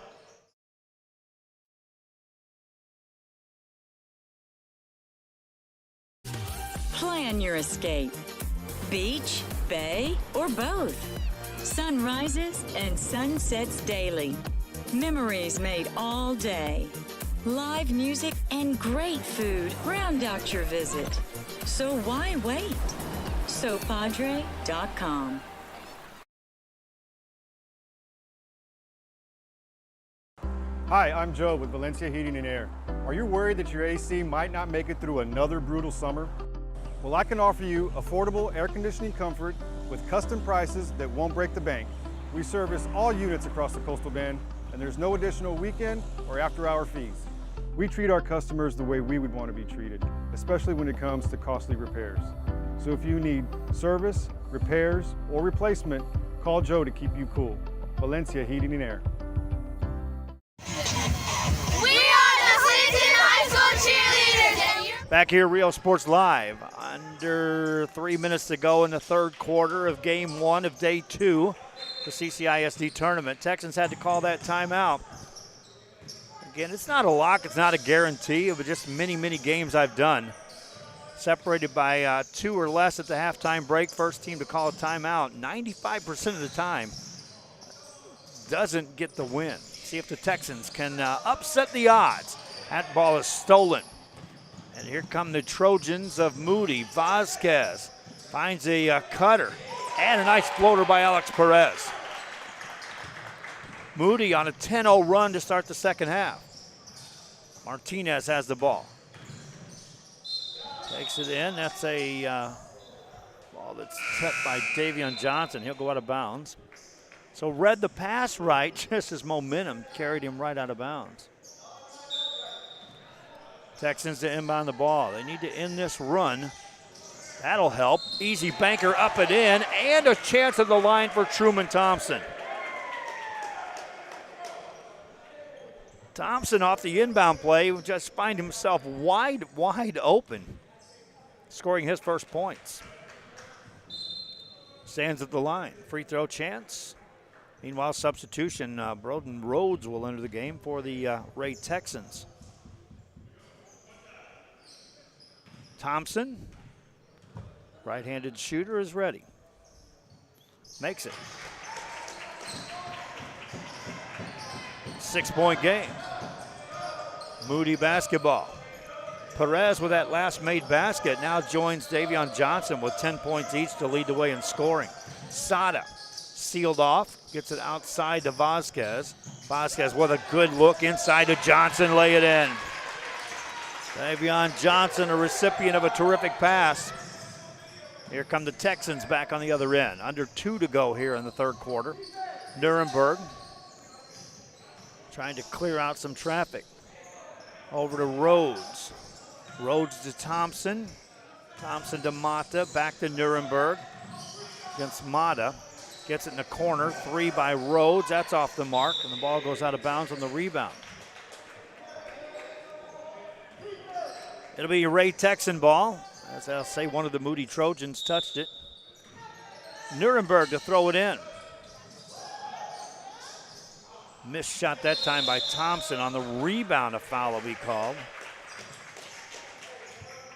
Plan your escape. Beach, bay, or both. Sun rises and sun sets daily. Memories made all day. Live music and great food round out your visit. So why wait? SoPadre.com. Hi, I'm Joe with Valencia Heating and Air. Are you worried that your AC might not make it through another brutal summer? Well, I can offer you affordable air conditioning comfort with custom prices that won't break the bank. We service all units across the Coastal Bend, and there's no additional weekend or after-hour fees. We treat our customers the way we would want to be treated, especially when it comes to costly repairs. So if you need service, repairs, or replacement, call Joe to keep you cool. Valencia Heating and Air. We are the Clinton High School cheerleaders. Back here, Real Sports Live. Under 3 minutes to go in the third quarter of game 1 of day 2, the CCISD tournament. Texans had to call that timeout. Again, it's not a lock, it's not a guarantee, but just many games I've done. Separated by 2 or less at the halftime break, first team to call a timeout, 95% of the time doesn't get the win. See if the Texans can upset the odds. That ball is stolen. And here come the Trojans of Moody. Vasquez finds a cutter and a nice floater by Alex Perez. Moody on a 10-0 run to start the second half. Martinez has the ball. Takes it in. That's a ball that's set by Davion Johnson. He'll go out of bounds. So read the pass right, just as momentum carried him right out of bounds. Texans to inbound the ball. They need to end this run. That'll help. Easy banker up and in, and a chance at the line for Truman Thompson. Thompson off the inbound play will just find himself wide open, scoring his first points. Stands at the line. Free throw chance. Meanwhile, substitution, Broden Rhodes will enter the game for the Ray Texans. Thompson, right-handed shooter, is ready. Makes it. 6-point game. Moody basketball. Perez with that last made basket now joins Davion Johnson with 10 points each to lead the way in scoring. Sada sealed off, gets it outside to Vasquez. Vasquez with a good look inside to Johnson, lay it in. Davion Johnson, a recipient of a terrific pass. Here come the Texans back on the other end. Under 2 to go here in the third quarter. Nuremberg trying to clear out some traffic. Over to Rhodes. Rhodes to Thompson. Thompson to Mata. Back to Nuremberg against Mata. Gets it in the corner. 3 by Rhodes. That's off the mark, and the ball goes out of bounds on the rebound. It'll be a Ray Texan ball. As I'll say, one of the Moody Trojans touched it. Nuremberg to throw it in. Missed shot that time by Thompson. On the rebound, a foul will be called.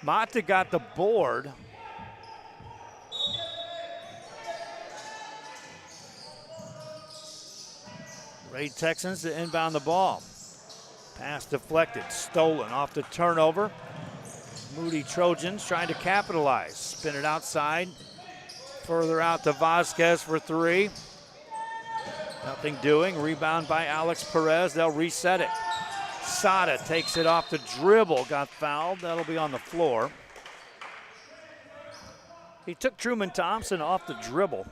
Mata got the board. Ray Texans to inbound the ball. Pass deflected, stolen off the turnover. Moody Trojans trying to capitalize. Spin it outside. Further out to Vasquez for 3. Nothing doing. Rebound by Alex Perez. They'll reset it. Sada takes it off the dribble. Got fouled. That'll be on the floor. He took Truman Thompson off the dribble.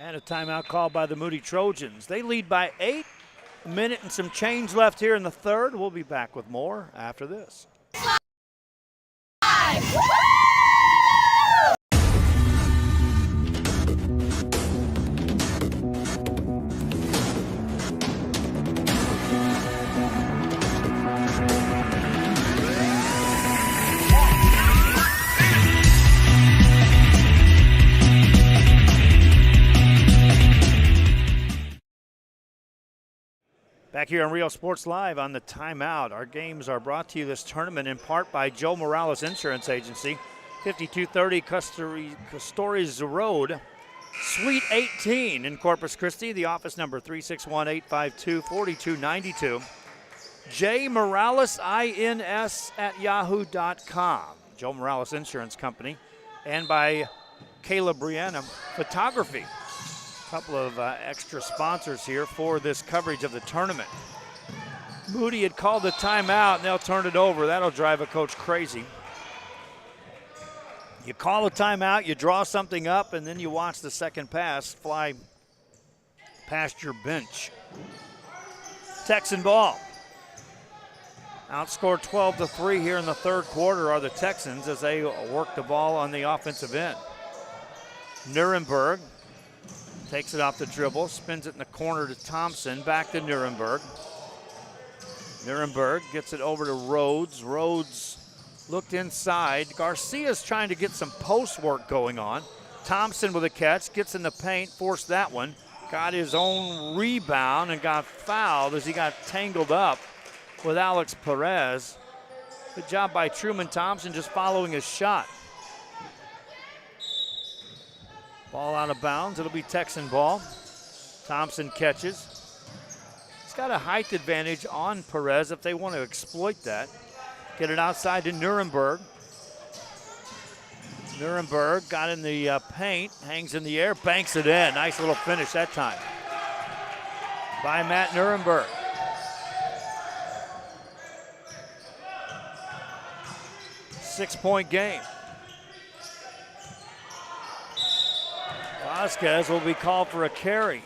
And a timeout called by the Moody Trojans. They lead by 8. A minute and some change left here in the third. We'll be back with more after this. Back here on Real Sports Live on the timeout. Our games are brought to you this tournament in part by Joe Morales Insurance Agency. 5230 Castores Road, Suite 18 in Corpus Christi. The office number 361-852-4292. J Morales, INS @yahoo.com. Joe Morales Insurance Company. And by Kayla Brianna Photography. A couple of extra sponsors here for this coverage of the tournament. Moody had called the timeout, and they'll turn it over. That'll drive a coach crazy. You call a timeout, you draw something up, and then you watch the second pass fly past your bench. Texan ball. Outscored 12-3 here in the third quarter are the Texans as they work the ball on the offensive end. Nuremberg takes it off the dribble, spins it in the corner to Thompson, back to Nuremberg. Nuremberg gets it over to Rhodes. Rhodes looked inside. Garcia's trying to get some post work going on. Thompson with a catch, gets in the paint, forced that one. Got his own rebound and got fouled as he got tangled up with Alex Perez. Good job by Truman Thompson just following his shot. Ball out of bounds, it'll be Texan ball. Thompson catches. He's got a height advantage on Perez if they want to exploit that. Get it outside to Nuremberg. Nuremberg got in the paint, hangs in the air, banks it in. Nice little finish that time by Matt Nuremberg. Six-point game. Vasquez will be called for a carry.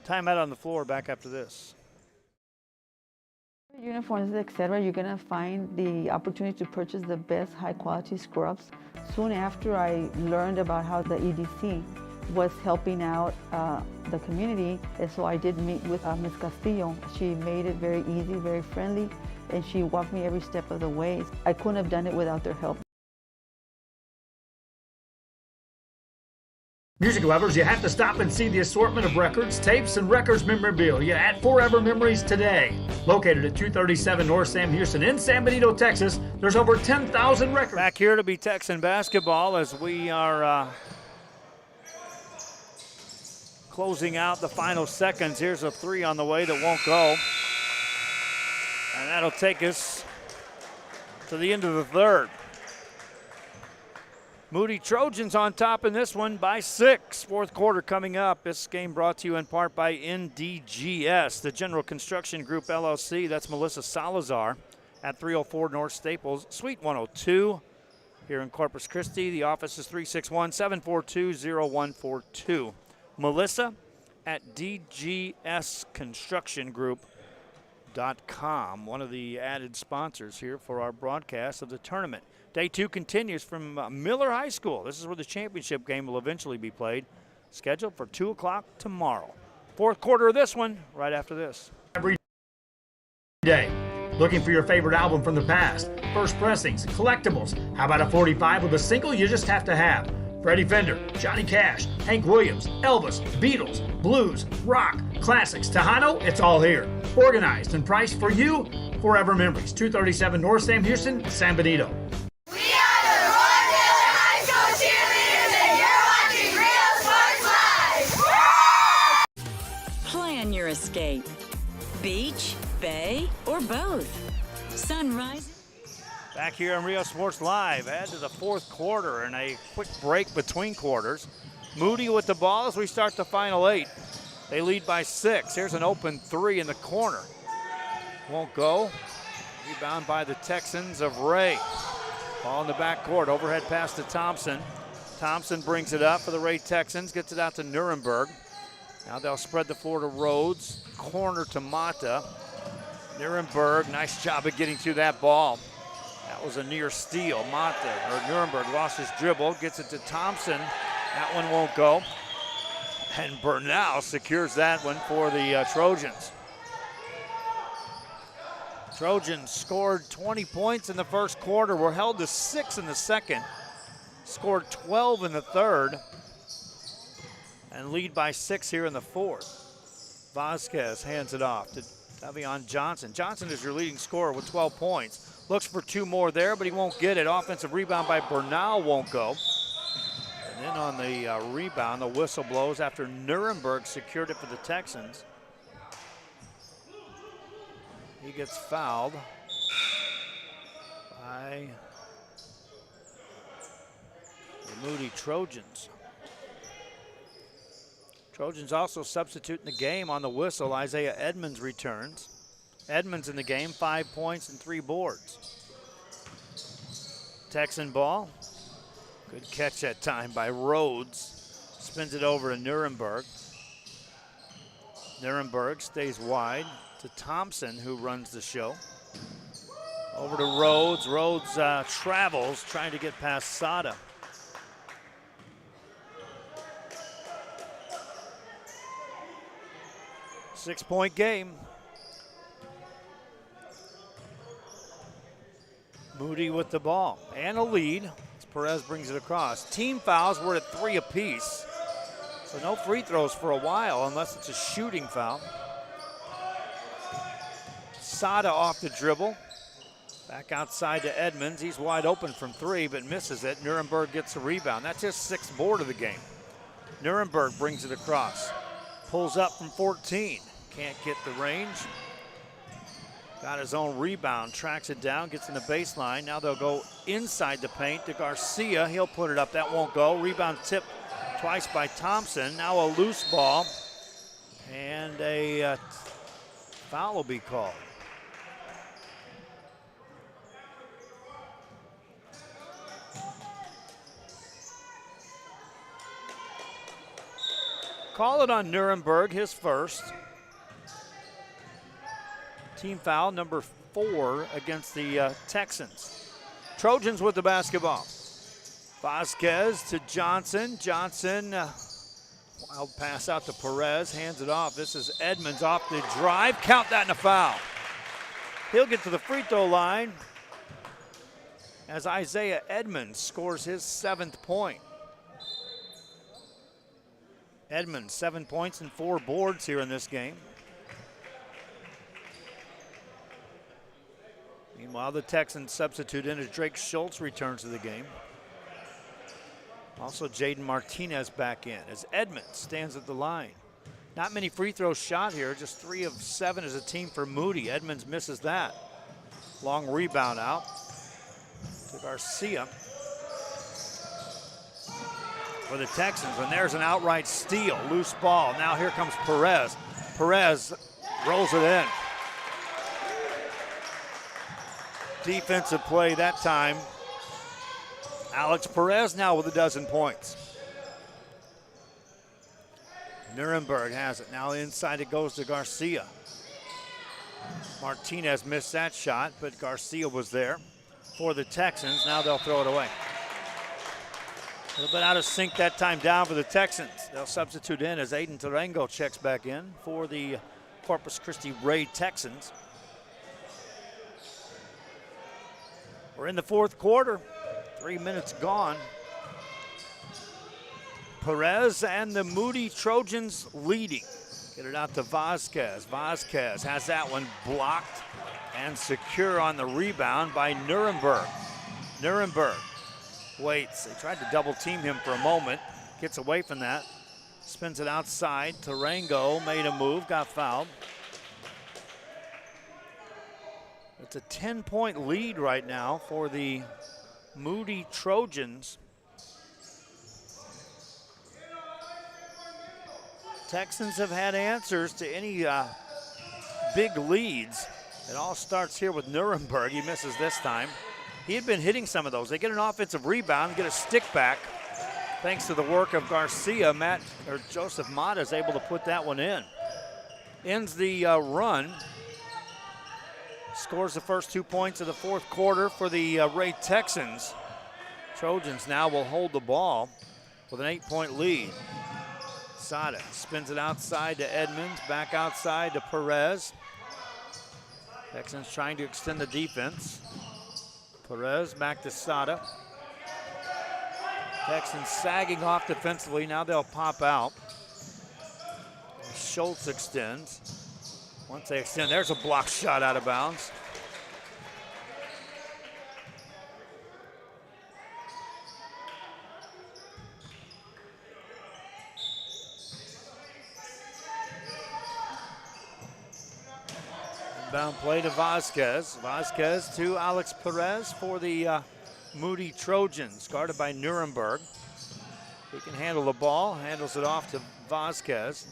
Timeout on the floor, back after this. Uniforms, etc., you're going to find the opportunity to purchase the best high-quality scrubs. Soon after I learned about how the EDC was helping out the community, and so I did meet with Ms. Castillo. She made it very easy, very friendly, and she walked me every step of the way. I couldn't have done it without their help. Music lovers, you have to stop and see the assortment of records, tapes, and records memorabilia at Forever Memories today. Located at 237 North Sam Houston in San Benito, Texas, there's over 10,000 records. Back here to be Texan basketball as we are closing out the final seconds. Here's a three on the way that won't go. And that'll take us to the end of the third. Moody Trojans on top in this one by 6. Fourth quarter coming up. This game brought to you in part by NDGS, the General Construction Group LLC. That's Melissa Salazar at 304 North Staples, Suite 102 here in Corpus Christi. The office is 361-742-0142. Melissa at DGSConstructionGroup.com, one of the added sponsors here for our broadcast of the tournament. Day 2 continues from Miller High School. This is where the championship game will eventually be played. Scheduled for 2 o'clock tomorrow. Fourth quarter of this one, right after this. Every day. Looking for your favorite album from the past? First pressings, collectibles. How about a 45 with a single you just have to have? Freddie Fender, Johnny Cash, Hank Williams, Elvis, Beatles, blues, rock, classics, Tejano, it's all here. Organized and priced for you. Forever Memories, 237 North Sam Houston, San Benito. Plan your escape. Beach, bay, or both. Sunrise. Back here on Rio Sports Live, add to the fourth quarter and a quick break between quarters. Moody with the ball as we start the final 8. They lead by 6. Here's an open 3 in the corner. Won't go. Rebound by the Texans of Ray. Ball in the backcourt, overhead pass to Thompson. Thompson brings it up for the Ray Texans, gets it out to Nuremberg. Now they'll spread the floor to Rhodes, corner to Mata. Nuremberg, nice job of getting through that ball. That was a near steal. Nuremberg lost his dribble, gets it to Thompson. That one won't go. And Bernal secures that one for the Trojans. Trojans scored 20 points in the first quarter, were held to 6 in the second, scored 12 in the third, and lead by 6 here in the fourth. Vasquez hands it off to Davion Johnson. Johnson is your leading scorer with 12 points. Looks for 2 more there, but he won't get it. Offensive rebound by Bernal won't go. And then on the rebound, the whistle blows after Nuremberg secured it for the Texans. He gets fouled by the Moody Trojans. Trojans also substitute in the game on the whistle. Isaiah Edmonds returns. Edmonds in the game, 5 points and 3 boards. Texan ball. Good catch that time by Rhodes. Spins it over to Nuremberg. Nuremberg stays wide to Thompson, who runs the show. Over to Rhodes. Rhodes travels, trying to get past Sada. Six-point game. Moody with the ball and a lead as Perez brings it across. Team fouls were at 3 apiece, so no free throws for a while unless it's a shooting foul. Sada off the dribble. Back outside to Edmonds. He's wide open from 3 but misses it. Nuremberg gets a rebound. That's his 6th board of the game. Nuremberg brings it across. Pulls up from 14. Can't get the range. Got his own rebound, tracks it down, gets in the baseline. Now they'll go inside the paint to Garcia. He'll put it up, that won't go. Rebound tipped twice by Thompson. Now a loose ball, and a foul will be called. Call it on Nuremberg, his first. Team foul number 4 against the Texans. Trojans with the basketball. Vasquez to Johnson. Johnson, wild pass out to Perez, hands it off. This is Edmonds off the drive. Count that in a foul. He'll get to the free throw line as Isaiah Edmonds scores his 7th point. Edmonds, 7 points and 4 boards here in this game. Meanwhile, the Texans substitute in as Drake Schultz returns to the game. Also, Jaden Martinez back in as Edmonds stands at the line. Not many free throws shot here, just 3 of 7 as a team for Moody. Edmonds misses that. Long rebound out to Garcia for the Texans, and there's an outright steal, loose ball. Now here comes Perez. Perez rolls it in. Defensive play that time. Alex Perez now with 12 points. Nuremberg has it. Now inside it goes to Garcia. Martinez missed that shot, but Garcia was there for the Texans. Now they'll throw it away. A little bit out of sync that time down for the Texans. They'll substitute in as Aiden Tarango checks back in for the Corpus Christi Ray Texans. We're in the 4th quarter, 3 minutes gone. Perez and the Moody Trojans leading. Get it out to Vasquez. Vasquez has that one blocked and secure on the rebound by Nuremberg. Nuremberg waits. They tried to double team him for a moment. Gets away from that. Spins it outside. Tarango made a move, got fouled. It's a 10-point lead right now for the Moody Trojans. Texans have had answers to any big leads. It all starts here with Nuremberg. He misses this time. He had been hitting some of those. They get an offensive rebound, get a stick back. Thanks to the work of Garcia, Joseph Mata is able to put that one in. Ends the run. Scores the first 2 points of the 4th quarter for the Ray Texans. Trojans now will hold the ball with an 8-point lead. Sada spins it outside to Edmonds, back outside to Perez. Texans trying to extend the defense. Perez back to Sada. Texans sagging off defensively. Now they'll pop out. Schultz extends. Once they extend, there's a block shot out of bounds. Inbound play to Vasquez. Vasquez to Alex Perez for the Moody Trojans, guarded by Nuremberg. He can handle the ball, handles it off to Vasquez.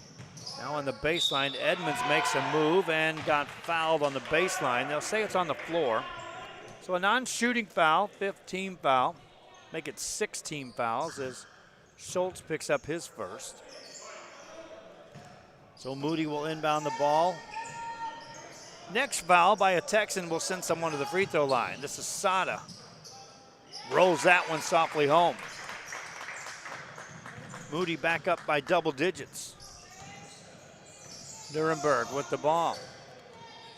Now on the baseline, Edmonds makes a move and got fouled on the baseline. They'll say it's on the floor. So a non-shooting foul, 5th team foul. Make it 6 team fouls as Schultz picks up his first. So Moody will inbound the ball. Next foul by a Texan will send someone to the free throw line. This is Sada. Rolls that one softly home. Moody back up by double digits. Nuremberg with the ball.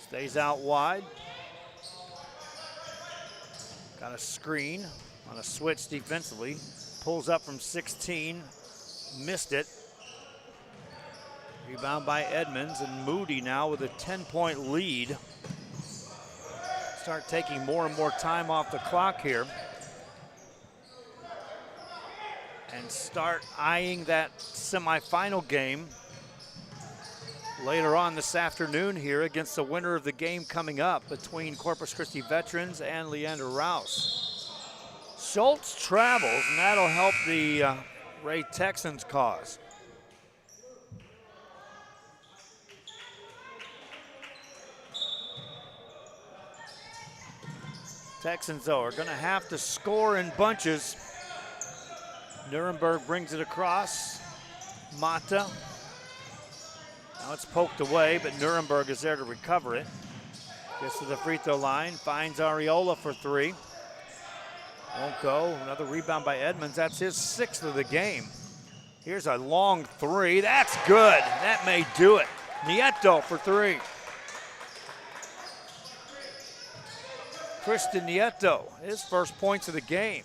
Stays out wide. Got a screen on a switch defensively. Pulls up from 16. Missed it. Rebound by Edmonds, and Moody now with a 10-point lead. Start taking more and more time off the clock here. And start eyeing that semifinal game later on this afternoon here against the winner of the game coming up between Corpus Christi Veterans and Leander Rouse. Schultz travels, and that'll help the Ray Texans cause. Texans, though, are going to have to score in bunches. Nuremberg brings it across. Mata. Now it's poked away, but Nuremberg is there to recover it. Gets to the free throw line, finds Areola for 3. Won't go. Another rebound by Edmonds. That's his 6th of the game. Here's a long 3. That's good. That may do it. Nieto for 3. Christian Nieto, his first points of the game.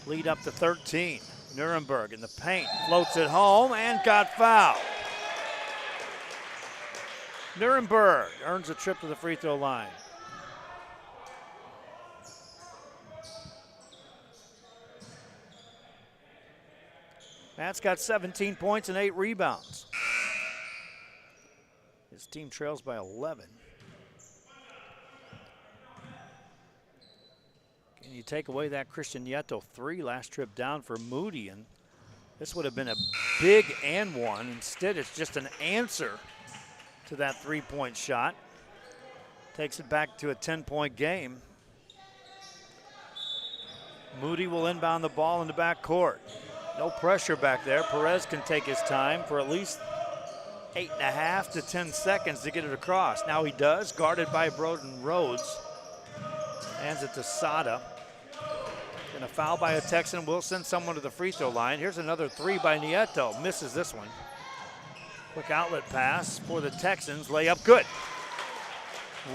Lead up to 13. Nuremberg in the paint, floats it home and got fouled. Nuremberg earns a trip to the free throw line. Matt's got 17 points and 8 rebounds. His team trails by 11. Can you take away that Christian Nieto 3 last trip down for Moody? And this would have been a big and one. Instead, it's just an answer to that 3-point shot. Takes it back to a 10-point game. Moody will inbound the ball in the backcourt. No pressure back there. Perez can take his time for at least 8.5 to 10 seconds to get it across. Now he does, guarded by Broden Rhodes. Hands it to Sada. And a foul by a Texan will send someone to the free throw line. Here's another 3 by Nieto. Misses this one. Quick outlet pass for the Texans. Layup good.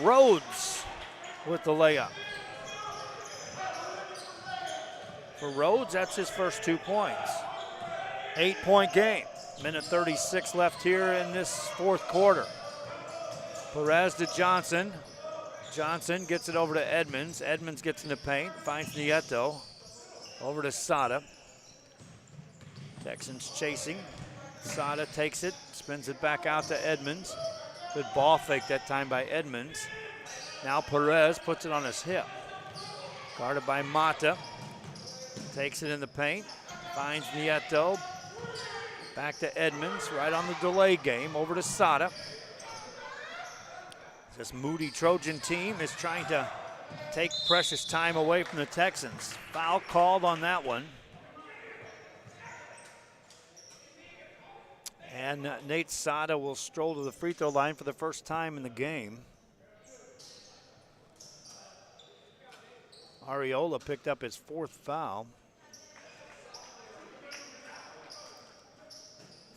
Rhodes with the layup. For Rhodes, that's his first 2 points. 8-point game. Minute 36 left here in this fourth quarter. Perez to Johnson. Johnson gets it over to Edmonds. Edmonds gets in the paint, finds Nieto. Over to Sada. Texans chasing. Sada takes it, spins it back out to Edmonds. Good ball fake that time by Edmonds. Now Perez puts it on his hip. Guarded by Mata. Takes it in the paint, finds Nieto. Back to Edmonds, right on the delay game, over to Sada. This Moody Trojan team is trying to take precious time away from the Texans. Foul called on that one. And Nate Sada will stroll to the free throw line for the first time in the game. Areola picked up his 4th foul.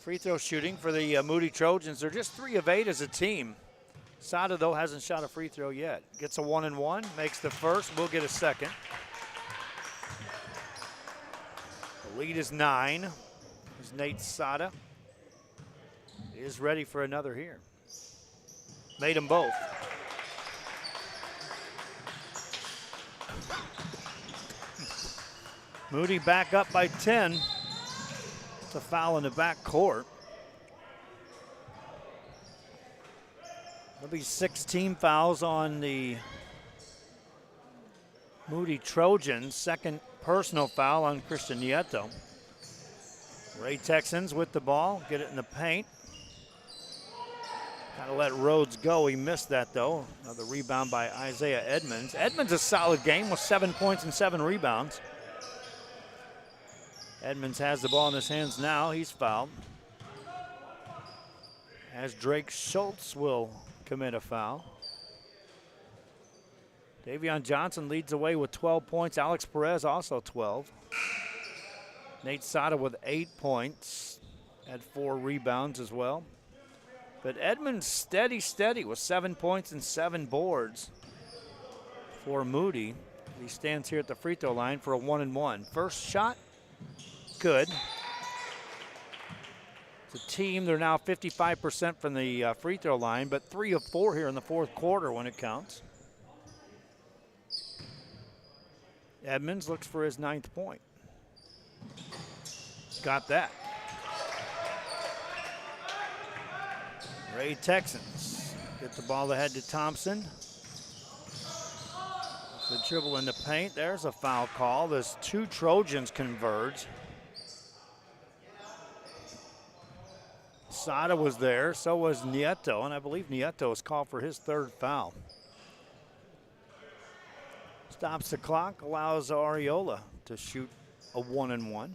Free throw shooting for the Moody Trojans. They're just 3 of 8 as a team. Sada, though, hasn't shot a free throw yet. Gets a 1-and-1, makes the first, will get a second. The lead is 9. As Nate Sada is ready for another here. Made them both. Moody back up by 10. It's a foul in the back court. There'll be 16 fouls on the Moody Trojans. Second personal foul on Christian Nieto. Ray Texans with the ball, get it in the paint. Kind of let Rhodes go. He missed that, though. Another rebound by Isaiah Edmonds. Edmonds a solid game with 7 points and 7 rebounds. Edmonds has the ball in his hands now. He's fouled. As Drake Schultz will commit a foul. Davion Johnson leads away with 12 points. Alex Perez also 12. Nate Sada with 8 points. Had 4 rebounds as well. But Edmonds steady with 7 points and 7 boards for Moody. He stands here at the free throw line for a 1-and-1. First shot, good. It's a team, they're now 55% from the free throw line, but 3 of 4 here in the fourth quarter when it counts. Edmonds looks for his 9th point. Got that. Ray Texans get the ball ahead to Thompson. The dribble in the paint. There's a foul call. There's 2 Trojans converge. Sada was there, so was Nieto, and I believe Nieto was called for his 3rd foul. Stops the clock, allows Ariola to shoot a 1-and-1.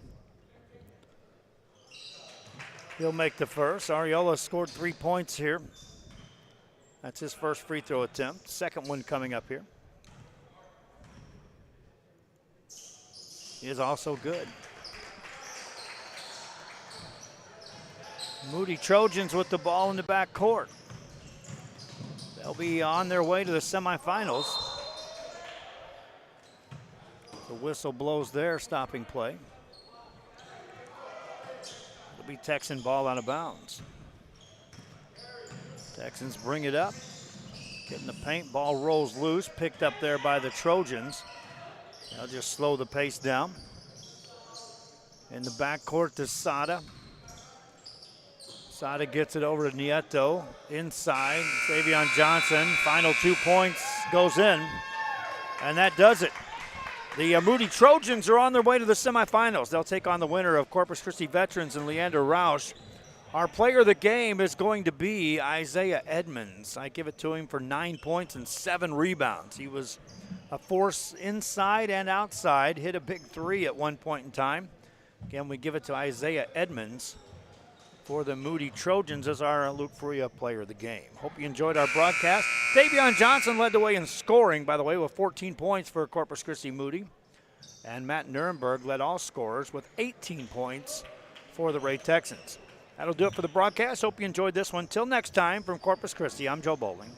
He'll make the first. Ariola scored 3 points here. That's his first free throw attempt. Second one coming up here. He is also good. Moody Trojans with the ball in the back court. They'll be on their way to the semifinals. The whistle blows there, stopping play. It'll be Texan ball out of bounds. Texans bring it up. Get in the paint, ball rolls loose, picked up there by the Trojans. They'll just slow the pace down. In the backcourt to Sada. Sada gets it over to Nieto. Inside, Davion Johnson. Final 2 points goes in. And that does it. The Moody Trojans are on their way to the semifinals. They'll take on the winner of Corpus Christi Veterans and Leander Roush. Our player of the game is going to be Isaiah Edmonds. I give it to him for 9 points and 7 rebounds. He was a force inside and outside, hit a big 3 at one point in time. Again, we give it to Isaiah Edmonds for the Moody Trojans as our Luke Furia player of the game. Hope you enjoyed our broadcast. Davion Johnson led the way in scoring, by the way, with 14 points for Corpus Christi Moody. And Matt Nuremberg led all scorers with 18 points for the Ray Texans. That'll do it for the broadcast. Hope you enjoyed this one. Till next time from Corpus Christi, I'm Joe Bowling.